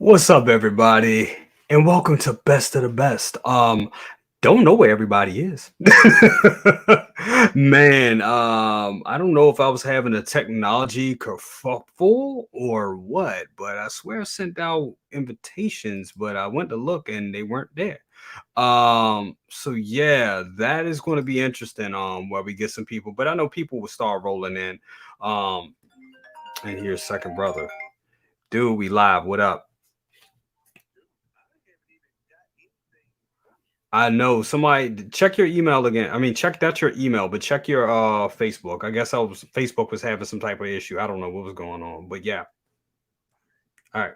What's up, everybody, and welcome to Best of the Best. Don't know where everybody is, man. I don't know if I was having a technology kerfuffle or what, but I swear I sent out invitations, but I went to look and they weren't there. So yeah, that is going to be interesting. Where we get some people, but I know people will start rolling in. Um, and here's second brother, dude. We live. What up? I know somebody check your email again. I mean, check that's your email, but check your Facebook. I guess Facebook was having some type of issue. I don't know what was going on, but yeah. All right.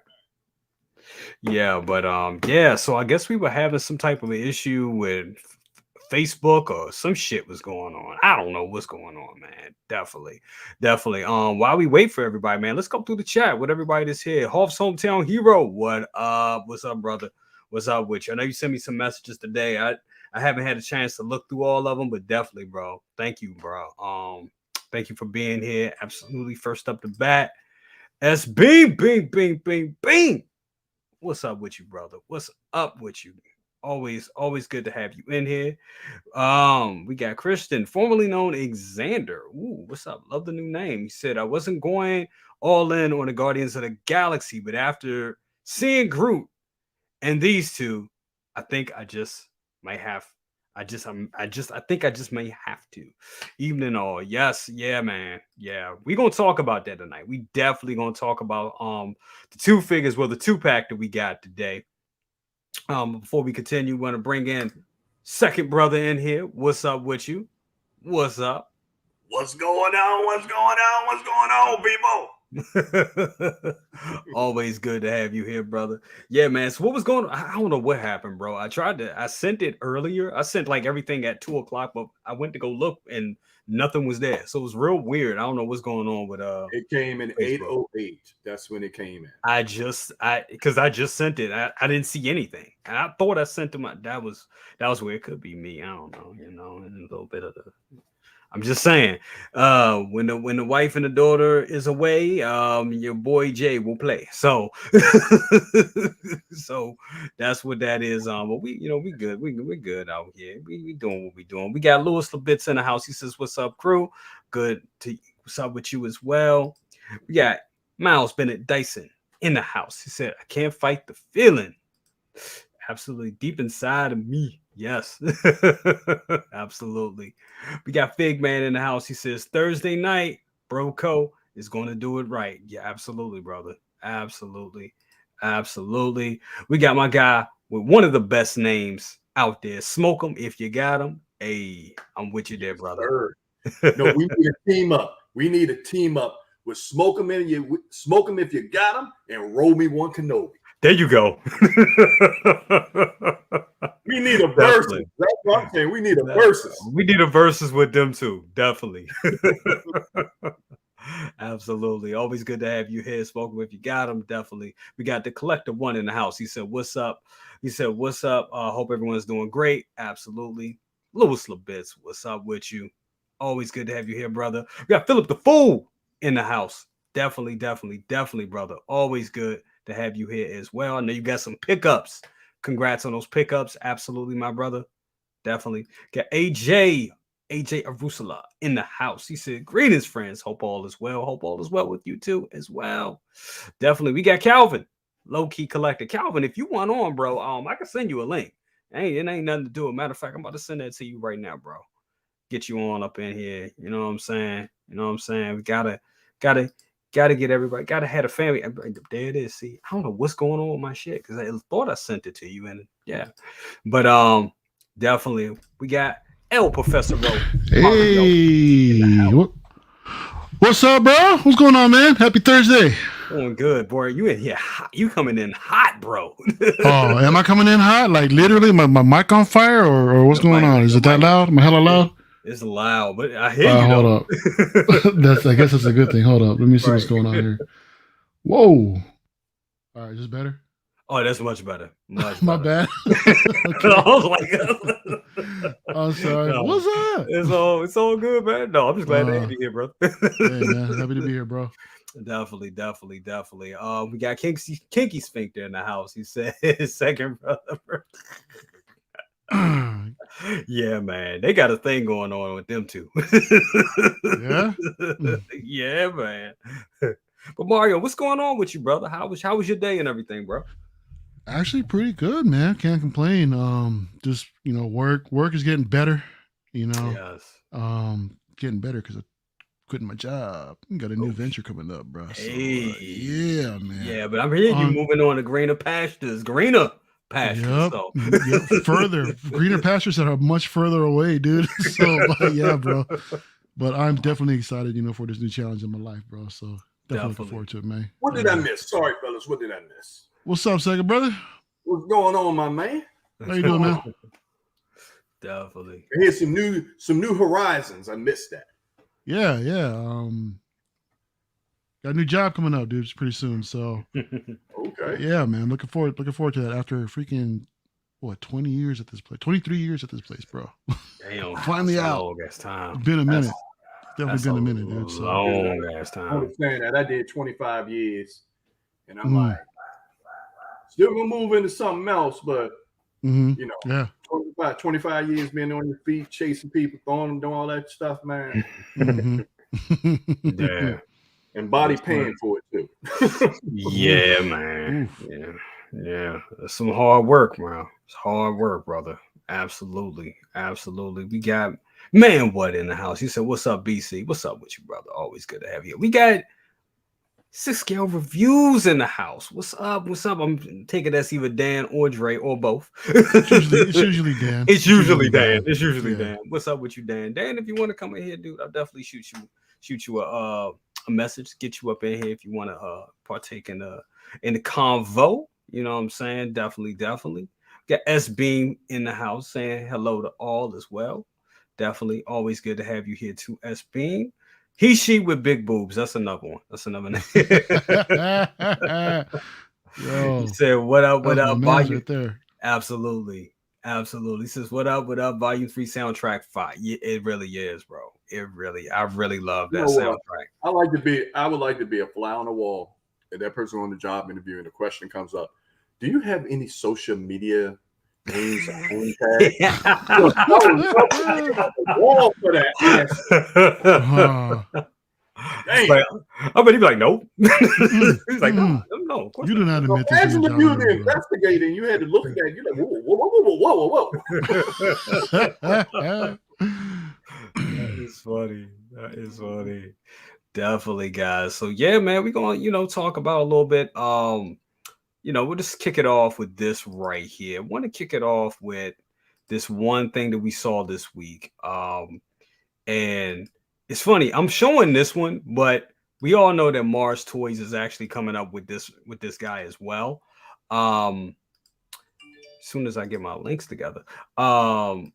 Yeah, but yeah, so I guess we were having some type of an issue with Facebook or some shit was going on. I don't know what's going on, man. Definitely. Definitely. While we wait for everybody, man, let's go through the chat with everybody that's here. Hoff's hometown hero. What up? What's up, brother? What's up with you? I know you sent me some messages today. I haven't had a chance to look through all of them, but definitely, bro. Thank you, bro. Thank you for being here. Absolutely. First up the bat. S Beam, Beam, Beam, Beam, Beam. What's up with you, brother? What's up with you? Always good to have you in here. We got Christian, formerly known as Xander. Ooh, what's up? Love the new name. He said, I wasn't going all in on the Guardians of the Galaxy, but after seeing Groot and these two, I think I just might have. I think I just may have to. Evening all. Yes, yeah, man. Yeah. We're gonna talk about that tonight. We definitely gonna talk about the two figures, well, the two pack that we got today. Before we continue, want to bring in second brother in here. What's up with you? What's up? What's going on? What's going on? What's going on, people? Always good to have you here, brother. Yeah, man. So what was going on? I don't know what happened, bro. I sent it earlier. I sent like everything at 2 o'clock, but I went to go look and nothing was there. So it was real weird. I don't know what's going on with It came in Facebook. 8:08. That's when it came in. I just sent it. I didn't see anything. And I thought I sent them. That was where it could be me. I don't know, and a little bit of the I'm just saying, when the wife and the daughter is away, your boy Jay will play. So, so that's what that is. But we good. We good out here. We doing what we doing. We got Louis Labitz in the house. He says, "What's up, crew? Good to what's up with you as well." We got Miles Bennett Dyson in the house. He said, "I can't fight the feeling." Absolutely deep inside of me. Yes. Absolutely. We got Fig Man in the house. He says Thursday night, Broco is going to do it right. Yeah, absolutely, brother. Absolutely. Absolutely. We got my guy with one of the best names out there. Smoke him if you got him. Hey, I'm with you there, brother. No, we need a team up. We need a team up with Smoke 'em if you got him, and Roll Me One Kenobi. There you go. We need a versus. That's what I'm saying. We need a versus. We need a versus with them too. Definitely. Absolutely. Always good to have you here. Spoken with you got them. Definitely. We got the collector one in the house. He said, "What's up?" He said, "What's up? Hope everyone's doing great." Absolutely. Louis Labitz, what's up with you? Always good to have you here, brother. We got Philip the Fool in the house. Definitely, brother. Always good to have you here as well. I know you got some pickups. Congrats on those pickups. Absolutely, my brother. Definitely. Got AJ Arusala in the house. He said, "Greetings, friends. Hope all is well. Hope all is well with you too as well." Definitely. We got Calvin, low key collector. Calvin, if you want on, bro, I can send you a link. It ain't nothing to do. Matter of fact, I'm about to send that to you right now, bro. Get you on up in here. You know what I'm saying? We gotta get everybody. Gotta have a family. There it is. See, I don't know what's going on with my shit because I thought I sent it to you, and yeah, but definitely we got El Professoro. Hey, what's up, bro? What's going on, man? Happy Thursday. Doing good, boy. You in here? You coming in hot, bro? Oh, am I coming in hot? Like literally, my mic on fire, or what's going on? Is it that loud? Am I hella loud? It's loud, but I hear you. Hold up. I guess that's a good thing. Hold up. Let me see what's going on here. Whoa. All right, is this better? Oh, that's much better. Much My better. bad. Okay. I was like, I'm sorry. no, What's up? it's all good, man. No, I'm just glad to have you here, bro. Hey man, happy to be here, bro. Definitely. We got Kinky Sphincter in the house. He said his second brother. Yeah, man, they got a thing going on with them two. Yeah. Yeah, man. But Mario, what's going on with you, brother? How was your day and everything, bro? Actually, pretty good, man. Can't complain. Just work is getting better. Yes. Getting better because I'm quitting my job. Got a new venture coming up, bro. So, Hey, yeah, man. Yeah, but I'm hearing you moving on to greener pastures. Yep. So Further greener pastures that are much further away, dude. So, but yeah, bro. But I'm definitely excited, for this new challenge in my life, bro. So definitely looking forward to it, man. What did I miss? Sorry, fellas. What did I miss? What's up, second brother? What's going on, my man? How you doing, man? Definitely. Here's some new horizons. I missed that. Yeah. Got a new job coming up, dude. It's pretty soon. So Okay. yeah, man. Looking forward to that after freaking 20 years at this place. 23 years at this place, bro. Damn. Finally out. Long ass time. Been a minute. Definitely been a minute, dude. So Long ass I time. understand that. I did 25 years, and I'm like, still gonna move into something else, but yeah. 25 years being on your feet, chasing people, throwing them, doing all that stuff, man. Yeah. And body paying for it too. Yeah, man. Yeah. It's some hard work, man. It's hard work, brother. Absolutely. We got what in the house. He said, "What's up, BC? What's up with you, brother? Always good to have you." We got 6Scale Reviews in the house. What's up? I'm taking that's either Dan or Dre or both. It's usually Dan. It's usually Dan. Yeah. Dan. What's up with you, Dan? Dan, if you want to come in here, dude, I'll definitely shoot you a message, get you up in here if you want to partake in the convo. You know what I'm saying? Definitely. Got S Beam in the house saying hello to all as well. Definitely, always good to have you here too, S Beam. She with big boobs. That's another one. That's another name. Yo, he said, "What up? Volume right there." Absolutely. He says, "What up? Volume 3 soundtrack 5." Yeah, it really is, bro. I really love that soundtrack. I would like to be a fly on the wall. If that person on the job interview and the question comes up, do you have any social media names on tag? Wall for that. Like, I bet he'd be like, "Nope." He's like, "No, of course you do not admit this. Imagine if you were the investigator and you had to look at that. You're like, whoa. That is funny. Definitely, guys. So yeah, man, we're gonna talk about a little bit. We'll just kick it off with this right here. I want to kick it off with this one thing that we saw this week. And it's funny, I'm showing this one, but we all know that Mars Toys is actually coming up with this guy as well. As soon as I get my links together. And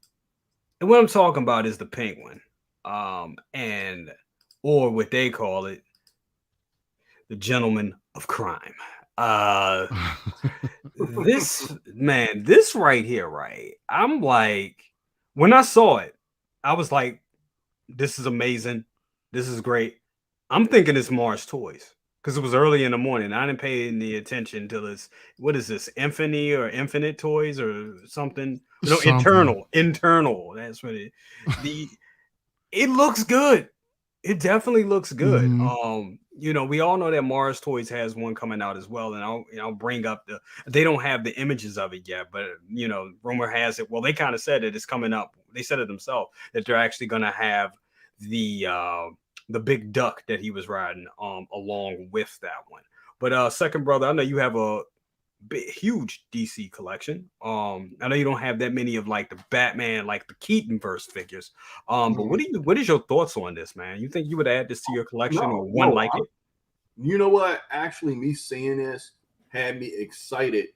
what I'm talking about is the penguin. Or what they call it, the gentleman of crime. This right here, right? I'm like, when I saw it, I was like, this is amazing. This is great. I'm thinking it's Mars Toys because it was early in the morning. I didn't pay any attention till it's, what is this, Infinite Toys or something? No, internal. That's what it. It looks good. It definitely looks good. We all know that Mars Toys has one coming out as well, and I'll bring up they don't have the images of it yet, but rumor has it. Well, they kind of said it is coming up. They said it themselves that they're actually going to have the big duck that he was riding along with that one. But second brother, I know you have a huge DC collection. I know you don't have that many of like the Batman, like the Keaton verse figures. But what is your thoughts on this, man? You think you would add this to your collection or one like it? You know what? Actually, me seeing this had me excited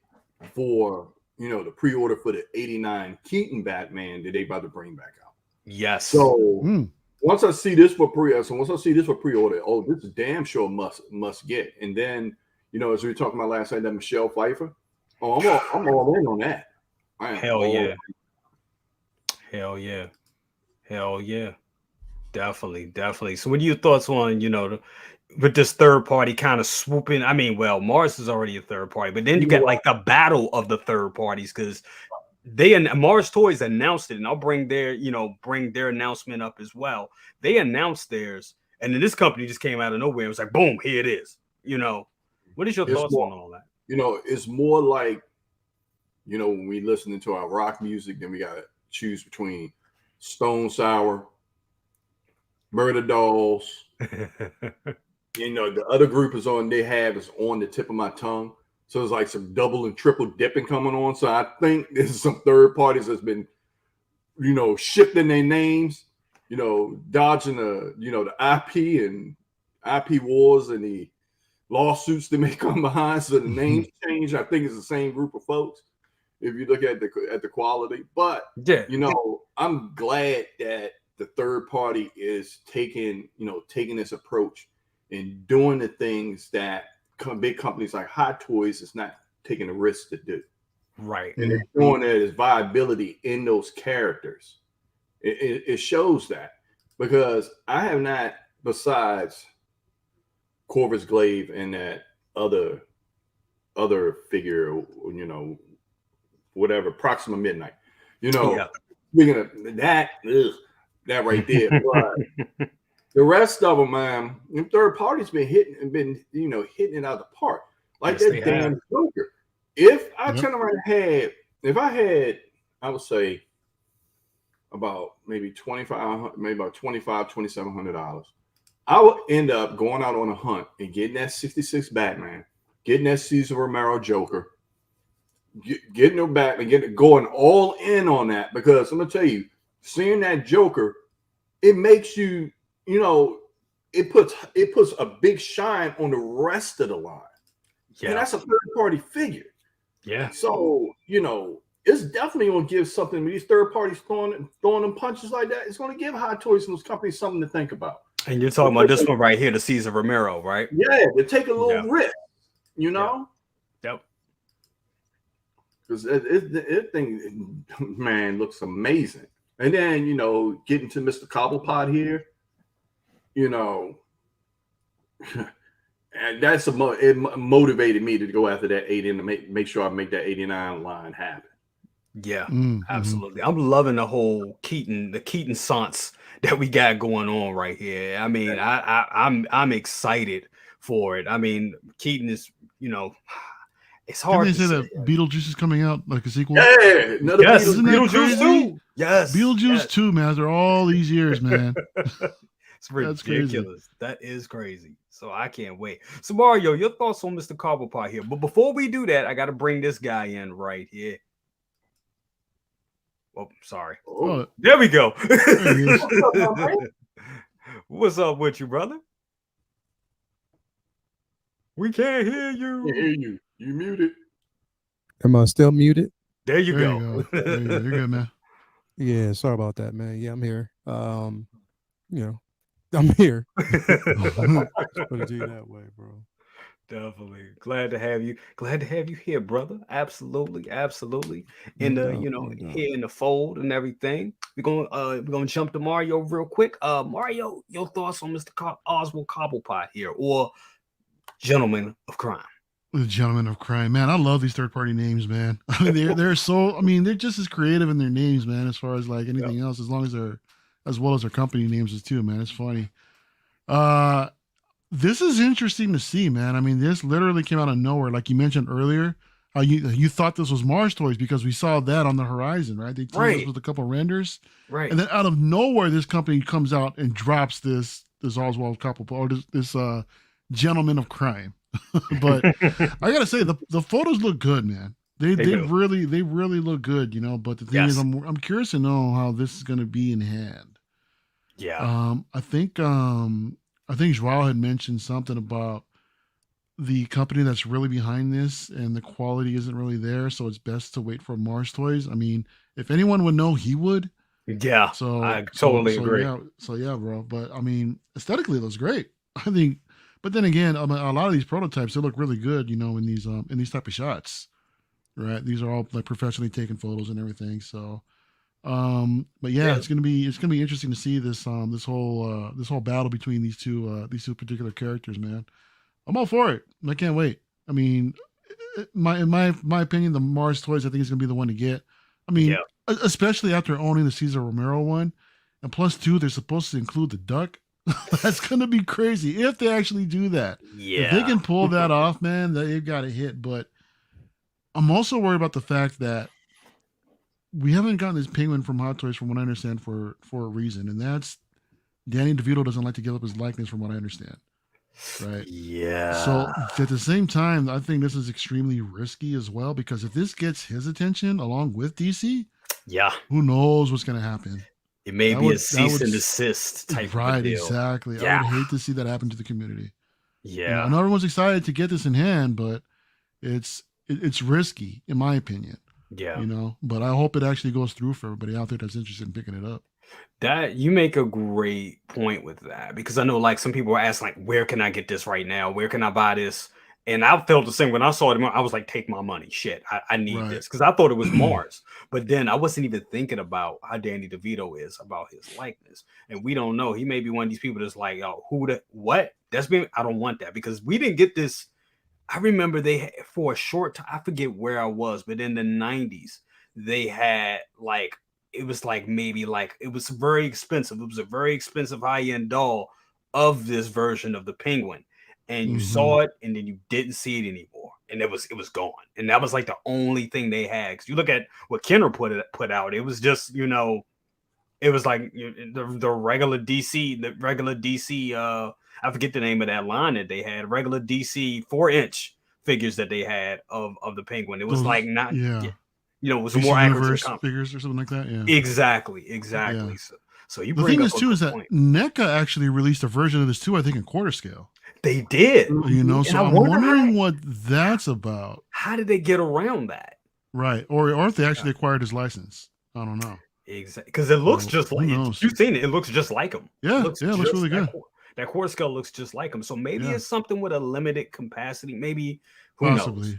for the pre-order for the '89 Keaton Batman that they about to bring back out. Yes. So once I see this for pre-order, oh, this is damn sure must get. And then as we were talking about last night, that Michelle Pfeiffer. Oh, I'm all in on that. I am Hell all yeah. Hell yeah. Hell yeah. Definitely. So what are your thoughts on, with this third party kind of swooping? I mean, well, Mars is already a third party, but then you get like the battle of the third parties because Mars Toys announced it, and I'll bring their announcement up as well. They announced theirs, and then this company just came out of nowhere. It was like, boom, here it is. What is your thoughts on all that? It's more like, when we listening to our rock music, then we gotta choose between Stone Sour, Murder Dolls. The other group is on the tip of my tongue. So it's like some double and triple dipping coming on. So I think there's some third parties that's been, shifting their names, dodging the IP and IP wars and the lawsuits that may come behind. So the names change. I think it's the same group of folks if you look at the quality. But yeah, I'm glad that the third party is taking this approach and doing the things that big companies like Hot Toys is not taking the risk to do. Right. And they're showing that there's viability in those characters. It shows that, because I have not, besides Corvus Glaive and that other figure, whatever, Proxima Midnight, speaking of that, that right there. But the rest of them, man, third parties been hitting it out of the park. Like that damn Joker. If I turn around and I had, I would say about maybe $2,700, I would end up going out on a hunt and getting that 66 Batman, getting that Cesar Romero Joker, getting the Batman, going all in on that, because I'm gonna tell you, seeing that Joker, it makes you, it puts a big shine on the rest of the line. Yeah, and that's a third party figure. Yeah. So it's definitely going to give something. These third parties throwing them punches like that, it's going to give Hot Toys and those companies something to think about. And you're talking about this one right here, the Cesar Romero, right? Yeah, to take a little risk, Yep. Because it thing, man, looks amazing. And then getting to Mr. Cobblepot here, and it motivated me to go after that 80 and to make sure I make that 89 line happen. Yeah, absolutely. I'm loving the whole Keaton Sans that we got going on right here. I mean, I'm excited for it. I mean, Keaton is, it's hard. Didn't they say that Beetlejuice is coming out like a sequel? Yeah, another Beetlejuice too. Yes, Beetlejuice 2, man. After all these years, man. It's ridiculous. That is crazy. So I can't wait. So Mario, your thoughts on Mr. Cobblepot here? But before we do that, I got to bring this guy in right here. Oh, sorry. Oh, there we go. What's up with you, brother? We can't hear you. I hear you. You muted. Am I still muted? There you go. You're good, man. Yeah, sorry about that, man. Yeah, I'm here. I'm here. Put it to you that way, bro. Definitely glad to have you. Glad to have you here, brother. Absolutely. In the here in the fold and everything. We're gonna jump to Mario real quick. Mario, your thoughts on Mr. Oswald Cobblepot here, or Gentleman of Crime? The Gentleman of Crime, man. I love these third-party names, man. I mean, they're so. I mean, they're just as creative in their names, man. As far as like anything else, as long as they're as well as their company names is too, man. It's funny. This is interesting to see, man. I mean, this literally came out of nowhere, like you mentioned earlier. How you thought this was Mars Toys because we saw that on the horizon, right? They teased us with a couple renders, right? And then out of nowhere, this company comes out and drops this Oswald Cobblepot, or this Gentleman of Crime. But I gotta say, the photos look good, man. They really look good, But the thing is, I'm curious to know how this is gonna be in hand. Yeah. I think Joao had mentioned something about the company that's really behind this, and the quality isn't really there, so it's best to wait for Mars Toys. I mean, if anyone would know, he would. Yeah. So I totally agree. Yeah, bro. But I mean, aesthetically, it looks great. I think. But then again, a lot of these prototypes, they look really good, in these type of shots. right? These are all like professionally taken photos and everything. So, but yeah, it's gonna be interesting to see this this whole battle between these two particular characters, man. I'm all for it. I can't wait. I mean, in my opinion, the Mars toys I think is gonna be the one to get. I mean, especially after owning the Cesar Romero one, and plus two, they're supposed to include the duck. That's gonna be crazy if they actually do that. Yeah. If they can pull that off, man, they've got a hit. But I'm also worried about the fact that we haven't gotten this penguin from Hot Toys, from what I understand, for a reason, and that's Danny DeVito doesn't like to give up his likeness, from what I understand. Right. Yeah. So at the same time, I think this is extremely risky as well, because if this gets his attention along with DC, who knows what's going to happen? It may be a cease and desist type of deal. Exactly. I would hate to see that happen to the community. Yeah. I know everyone's excited to get this in hand, but it's risky, in my opinion. Yeah. But I hope it actually goes through for everybody out there that's interested in picking it up. That you make a great point with that, because I know like some people are asking like, where can I get this right now? Where can I buy this? And I felt the same when I saw it. I was like, take my money. Shit, I need this, because I thought it was Mars. But then I wasn't even thinking about how Danny DeVito is about his likeness. And we don't know. He may be one of these people that's like, oh, what? I don't want that, because we didn't get this. I remember they had, for a short time, I forget where I was, but in the 90s, they had like, it was like maybe like, it was very expensive. It was a very expensive high-end doll of this version of the penguin. And you saw it, and then you didn't see it anymore, and it was gone. And that was like the only thing they had. Because you look at what Kenner put out, it was just it was like the regular DC. I forget the name of that line that they had. Regular DC 4-inch figures that they had of the penguin. It was like not it was DC more accurate figures or something like that. Yeah, exactly. Yeah. So you the bring thing up is too is that point. NECA actually released a version of this too, I think in quarter scale. They did, so I'm wondering what that's about. How did they get around that? Right, or if they actually acquired his license. I don't know. Exactly, because it looks just like you've seen it. It looks just like him. Yeah, it looks really good. That quarter scale looks just like him. So maybe it's something with a limited capacity. Maybe Possibly.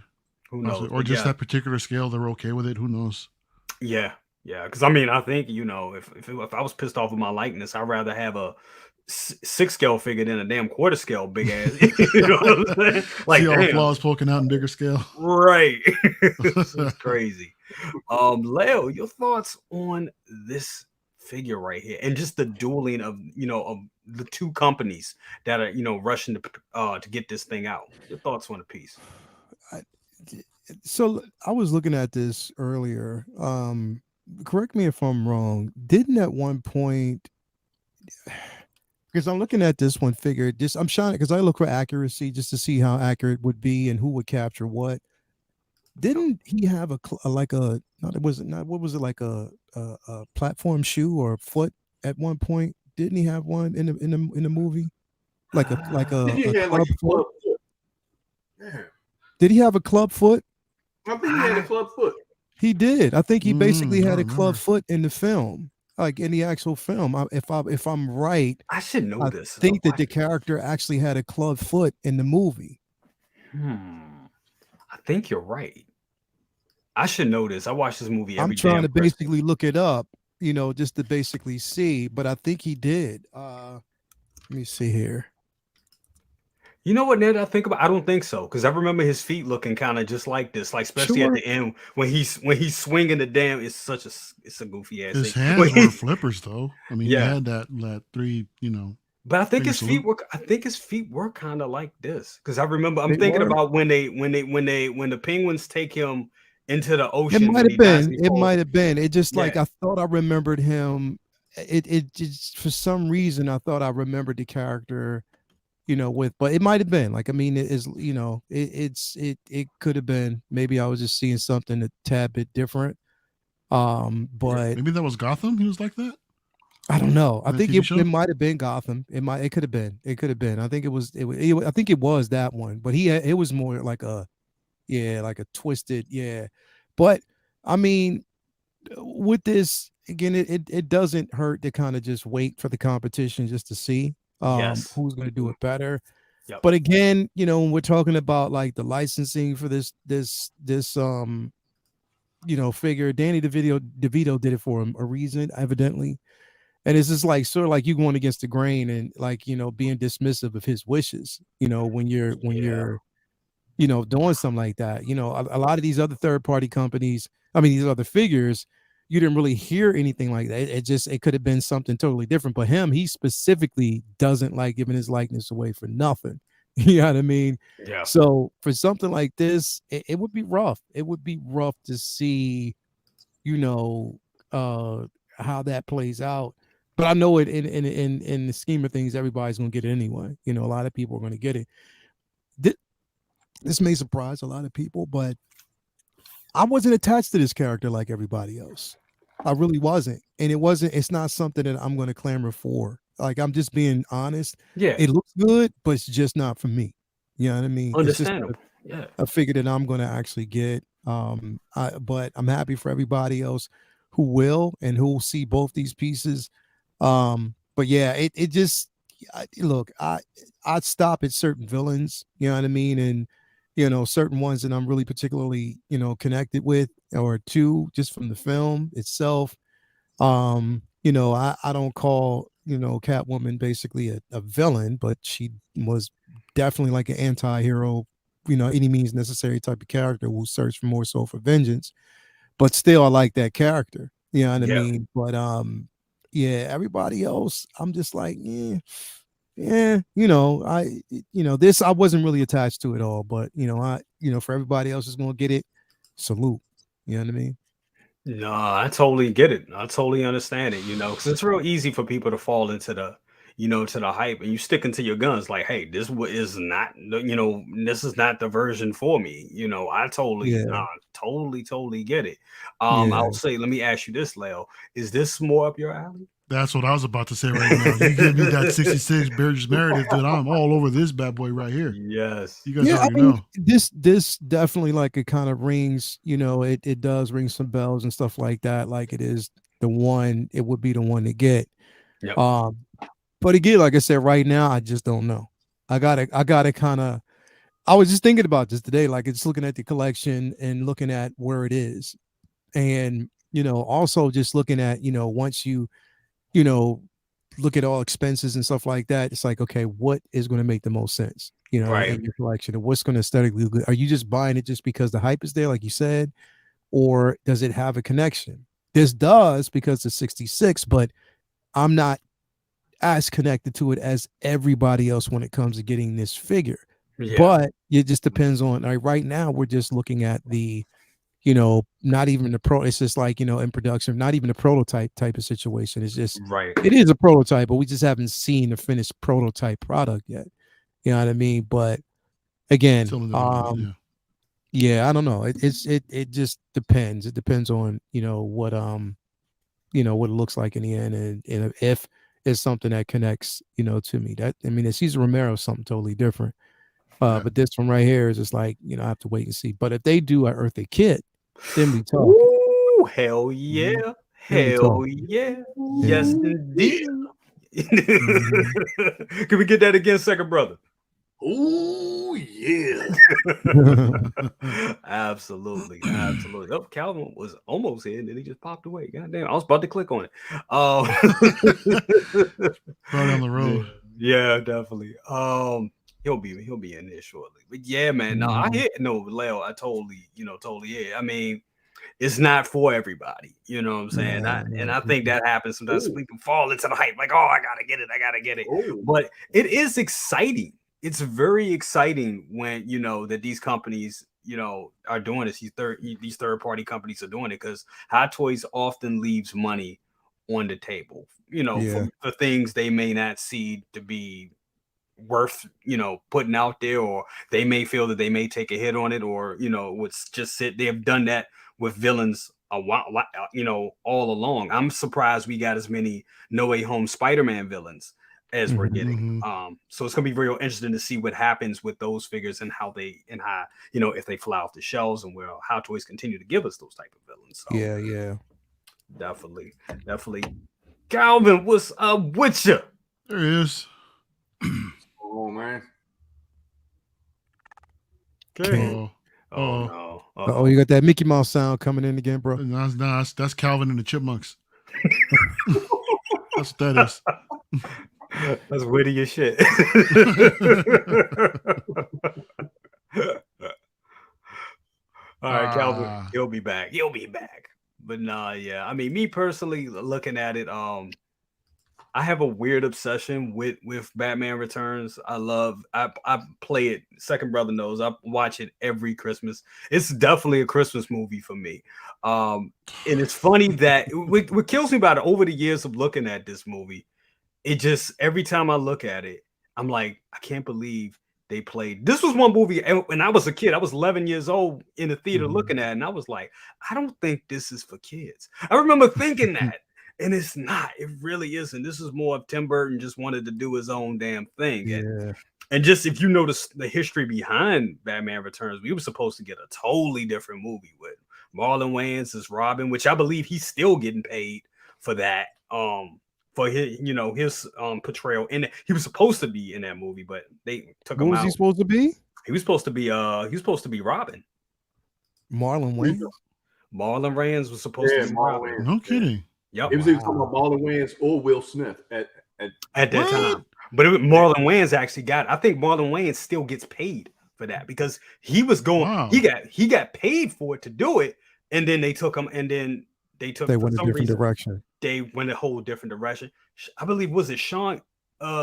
Who knows? Or just that particular scale, they're okay with it. Who knows? Yeah. Because I think if I was pissed off with my likeness, I'd rather have a 6 scale figure than a damn quarter scale big ass. You know what I'm saying? Like, see all the flaws poking out in bigger scale. Right. This is crazy. Leo, your thoughts on this figure right here, and just the dueling of the two companies that are rushing to get this thing out. Your thoughts on the piece? So I was looking at this earlier. Correct me if I'm wrong. Didn't at one point, because I'm looking at this one figure, I'm trying, because I look for accuracy just to see how accurate it would be and who would capture what. Didn't he have a platform shoe or foot at one point? Didn't he have one in the movie? Like a club foot? Yeah. Did he have a club foot? I think he had a club foot. He did. I think he basically had a club foot in the film, like in the actual film. If I'm right, I should know this. I think that the character actually had a club foot in the movie. I think you're right. I should know this. I watch this movie every I'm trying to basically look it up, just to basically see, but I think he did. Let me see here. You know what, Ned? I don't think so, because I remember his feet looking kind of just like this, like especially at the end when he's swinging the damn. It's a goofy ass. His hands were flippers, though. I mean, he had that three, But I think his feet were kind of like this, because I remember I'm thinking about when the penguins take him into the ocean. It might have been. It might have been. It just like I thought I remembered him. It just, for some reason, I thought I remembered the character. But it might have been like, I mean, it is, it could have been, maybe I was just seeing something a tad bit different. But maybe that was Gotham. He was like that. I don't know. I think it might have been Gotham. It could have been. I think I think it was that one, but it was more like a twisted. Yeah. But I mean, with this, again, it doesn't hurt to kind of just wait for the competition just to see. Who's going to do it better. But again, when we're talking about like the licensing for this figure. Danny DeVito did it for him a reason, evidently. And it's just like sort of like you going against the grain and like, being dismissive of his wishes, when you're doing something like that. A lot of these other third party companies, these other figures, you didn't really hear anything like that. It could have been something totally different. But he specifically doesn't like giving his likeness away for nothing. You know what I mean? Yeah. So for something like this, it would be rough. It would be rough to see, how that plays out. But I know it in the scheme of things, everybody's gonna get it anyway. A lot of people are gonna get it. This may surprise a lot of people, but I wasn't attached to this character like everybody else. I really wasn't. And it's not something that I'm gonna clamor for. Like, I'm just being honest. Yeah. It looks good, but it's just not for me. You know what I mean? Understandable. It's just a figure that I'm gonna actually get. But I'm happy for everybody else who will and who will see both these pieces. But yeah, it just look, I'd stop at certain villains, you know what I mean, and certain ones that I'm really particularly connected with or to just from the film itself. I don't call Catwoman basically a villain, but she was definitely like an anti-hero, any means necessary type of character who searched for more so for vengeance. But still, I like that character. You know what I mean? But yeah, everybody else, I'm just like, this I wasn't really attached to at all. But for everybody else is gonna get it, salute. You know what I mean? No, I totally get it. I totally understand it, because it's real easy for people to fall into the, to the hype, and you sticking to your guns like, hey, this is not, this is not the version for me. I totally get it. I'll say, let me ask you this, Leo. Is this more up your alley? That's what I was about to say right now. You give me that 66 Burgess Meredith, dude. I'm all over this bad boy right here. Yes. You guys already know. This definitely like it kind of rings, it does ring some bells and stuff like that. Like it would be the one to get. Yep. But again, like I said, right now, I just don't know. I gotta kind of, I was just thinking about this today, like it's looking at the collection and looking at where it is. And, also just looking at, once you look at all expenses and stuff like that, it's like, okay, what is going to make the most sense, right, in your collection, and what's going to aesthetically look good? Are you just buying it just because the hype is there, like you said, or does it have a connection? This does because it's 66, but I'm not as connected to it as everybody else when it comes to getting this figure. Yeah. But it just depends on, like, right now we're just looking at the, not even the it's just like, in production, not even a prototype type of situation. It's just, it is a prototype, but we just haven't seen the finished prototype product yet. You know what I mean? But again, yeah, I don't know. It just depends. It depends on, what it looks like in the end. And if it's something that connects, to me, Cesar Romero is something totally different. But this one right here is just like, I have to wait and see. But if they do an Eartha Kit, then we talk. Ooh, hell yeah. Hell yeah. Yes, indeed. Can we get that again, second brother? Oh, yeah. Absolutely. Oh, Calvin was almost here, and then he just popped away. God damn, I was about to click on it. Right on the road. Yeah, definitely. He'll be in there shortly. But yeah, man, no, I hear Leo. I totally yeah. It's not for everybody, you know what I'm saying? I think that happens sometimes. We can fall into the hype, like, oh, I gotta get it. But it is exciting. It's very exciting when that these companies are doing this. These third party companies are doing it because Hot Toys often leaves money on the table, for things they may not see to be worth putting out there, or they may feel that they may take a hit on it, or what's just sit. They have done that with villains a while, all along. I'm surprised we got as many No Way Home Spider-Man villains as we're getting. So it's gonna be real interesting to see what happens with those figures and how if they fly off the shelves, and where How Toys continue to give us those type of villains. So, yeah, definitely. Calvin, what's up with you? There he is. Oh man. Okay. Oh no. Oh, you got that Mickey Mouse sound coming in again, bro. That's Calvin and the Chipmunks. That's what that is. That's witty as shit. All right, Calvin, he'll be back. He'll be back. But nah, yeah. I mean, me personally, looking at it, I have a weird obsession with Batman Returns. I play it. Second brother knows I watch it every Christmas. It's definitely a Christmas movie for me. And it's funny that what kills me about it over the years of looking at this movie, it just every time I look at it, I'm like, I can't believe they played. This was one movie, and when I was a kid, I was 11 years old in the theater looking at it, and I was like, I don't think this is for kids. I remember thinking that. And it's not. It really isn't. This is more of Tim Burton just wanted to do his own damn thing. Yeah. And just if you notice the history behind Batman Returns, we were supposed to get a totally different movie with Marlon Wayans as Robin, which I believe he's still getting paid for that. For his, his portrayal in it. He was supposed to be in that movie, but they took him out. What was he supposed to be? He was supposed to be Robin. Marlon Wayans. Marlon Wayans was supposed to be Robin. No kidding. Yep. He was either talking about Marlon Wayans or Will Smith at that time. But Marlon Wayans actually I think Marlon Wayans still gets paid for that because he was going. Wow. He got paid for it to do it, and then they took him, and then they went a different direction. They went a whole different direction. I believe was it Sean?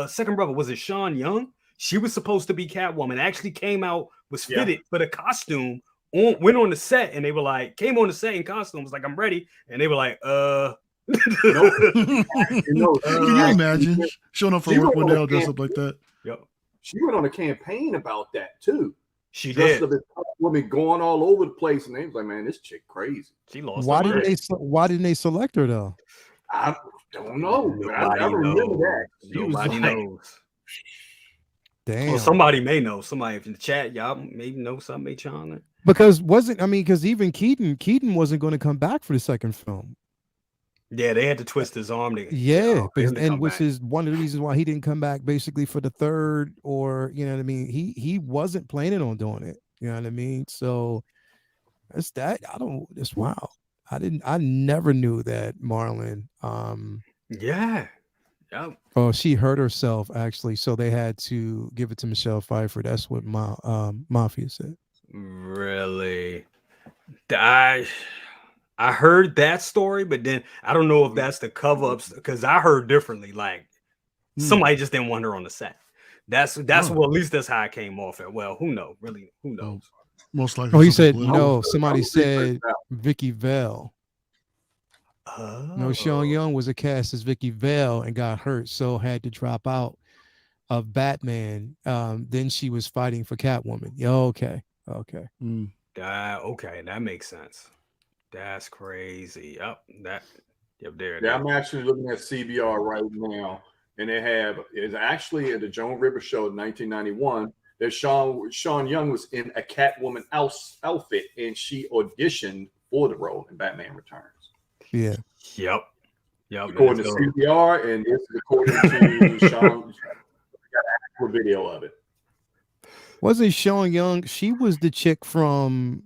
Second brother, was it Sean Young? She was supposed to be Catwoman. Actually came out, was fitted for the costume. Went on the set, and they were like, came on the set in costume. Was like, I'm ready, and they were like, Can you imagine showing up for work one day all dressed up like that? Yep. She went on a campaign about that too. She did. Women going all over the place, and they was like, "Man, this chick crazy." She lost. Why didn't they select her though? I don't know. I remember that. Nobody knows. Damn. Well, somebody may know. Somebody in the chat, y'all maybe know something. China. Because even Keaton wasn't going to come back for the second film. Yeah, they had to twist his arm. Which is one of the reasons why he didn't come back basically for the third, or you know what I mean. He wasn't planning on doing it. You know what I mean. So it's that. It's wow. I never knew that Marlon. Yeah. Oh, she hurt herself actually, so they had to give it to Michelle Pfeiffer. That's what Mafia said. Really? I heard that story, but then I don't know if that's the cover-ups because I heard differently. Like somebody just didn't want her on the set. That's well, at least that's how I came off it. Well, who knows? Really, who knows? Most likely. Oh, he said no. Somebody said Vicky Vale. No, Sean Young was cast as Vicky Vale and got hurt, so had to drop out of Batman. Then she was fighting for Catwoman. Yeah, okay. Okay, that makes sense. That's crazy. There. I'm actually looking at CBR right now, and it's actually at the Joan Rivers show in 1991. That Sean Young was in a Catwoman outfit, and she auditioned for the role in Batman Returns. Yeah. Yep. According to CBR, and this is according to Sean. We got an actual video of it. Wasn't Sean Young? She was the chick from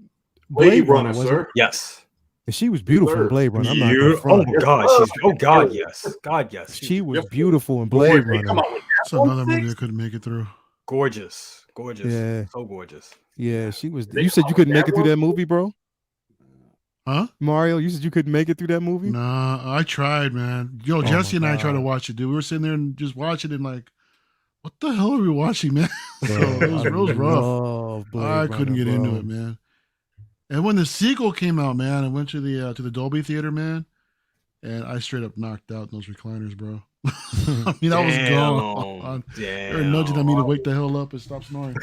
Blade Runner, sir. Yes. She was beautiful in Blade Runner. I'm not God, yes. She was beautiful in Blade Runner. That's another movie that couldn't make it through. Gorgeous. Yeah. So gorgeous. Yeah, she was. You said you couldn't make it through that movie, bro? Huh? Mario, you said you couldn't make it through that movie? Nah, I tried, man. Jesse and I tried to watch it, dude. We were sitting there and just watching it like, what the hell are we watching, man? So it was rough. I couldn't get into it, man. And when the sequel came out, man, I went to the Dolby Theater, man, and I straight up knocked out those recliners, bro. I mean, I was gone. They were nudging at me to wake the hell up and stop snoring.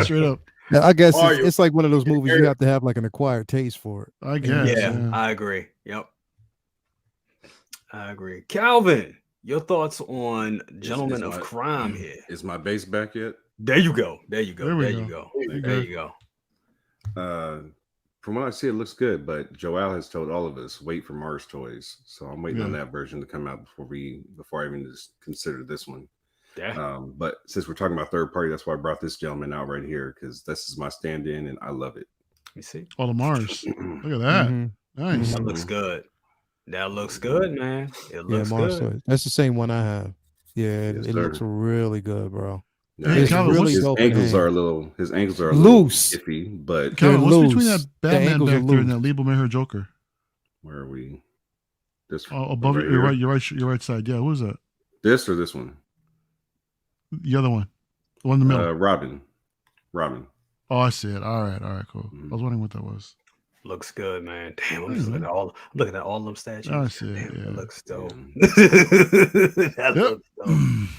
Straight up. I guess it's like one of those movies you have to have like an acquired taste for it. I guess. Yeah, I agree. Yep. I agree. Calvin, your thoughts on Gentlemen of Crime here? Is my base back yet? There you go. There you go. From what I see, it looks good, but Joel has told all of us wait for Mars Toys, so I'm waiting on that version to come out before I even just consider this one. Yeah. But since we're talking about third party, that's why I brought this gentleman out right here, because this is my stand-in and I love it. Let me see. Oh, the Mars. Look at that. Nice. That looks good. That looks good, man. It looks Mars good. toys. That's the same one I have. Yeah, Yes, it looks really good, bro. Now, Hey, It's Calvin, really his dope. ankles are a little Loose. iffy, but Calvin, what's loose. between that The Batman ankles are back there and loose. that Label Maker Joker? where are we? This Above right your here? your right side. Yeah, who is that? This or this one? The other one. The one in the middle. Robin. Oh, I see it. All right, cool. I was wondering what that was. Looks good, man. Damn, I'm just looking at all them statues. I see it. Damn, Yeah. That looks dope. That looks dope.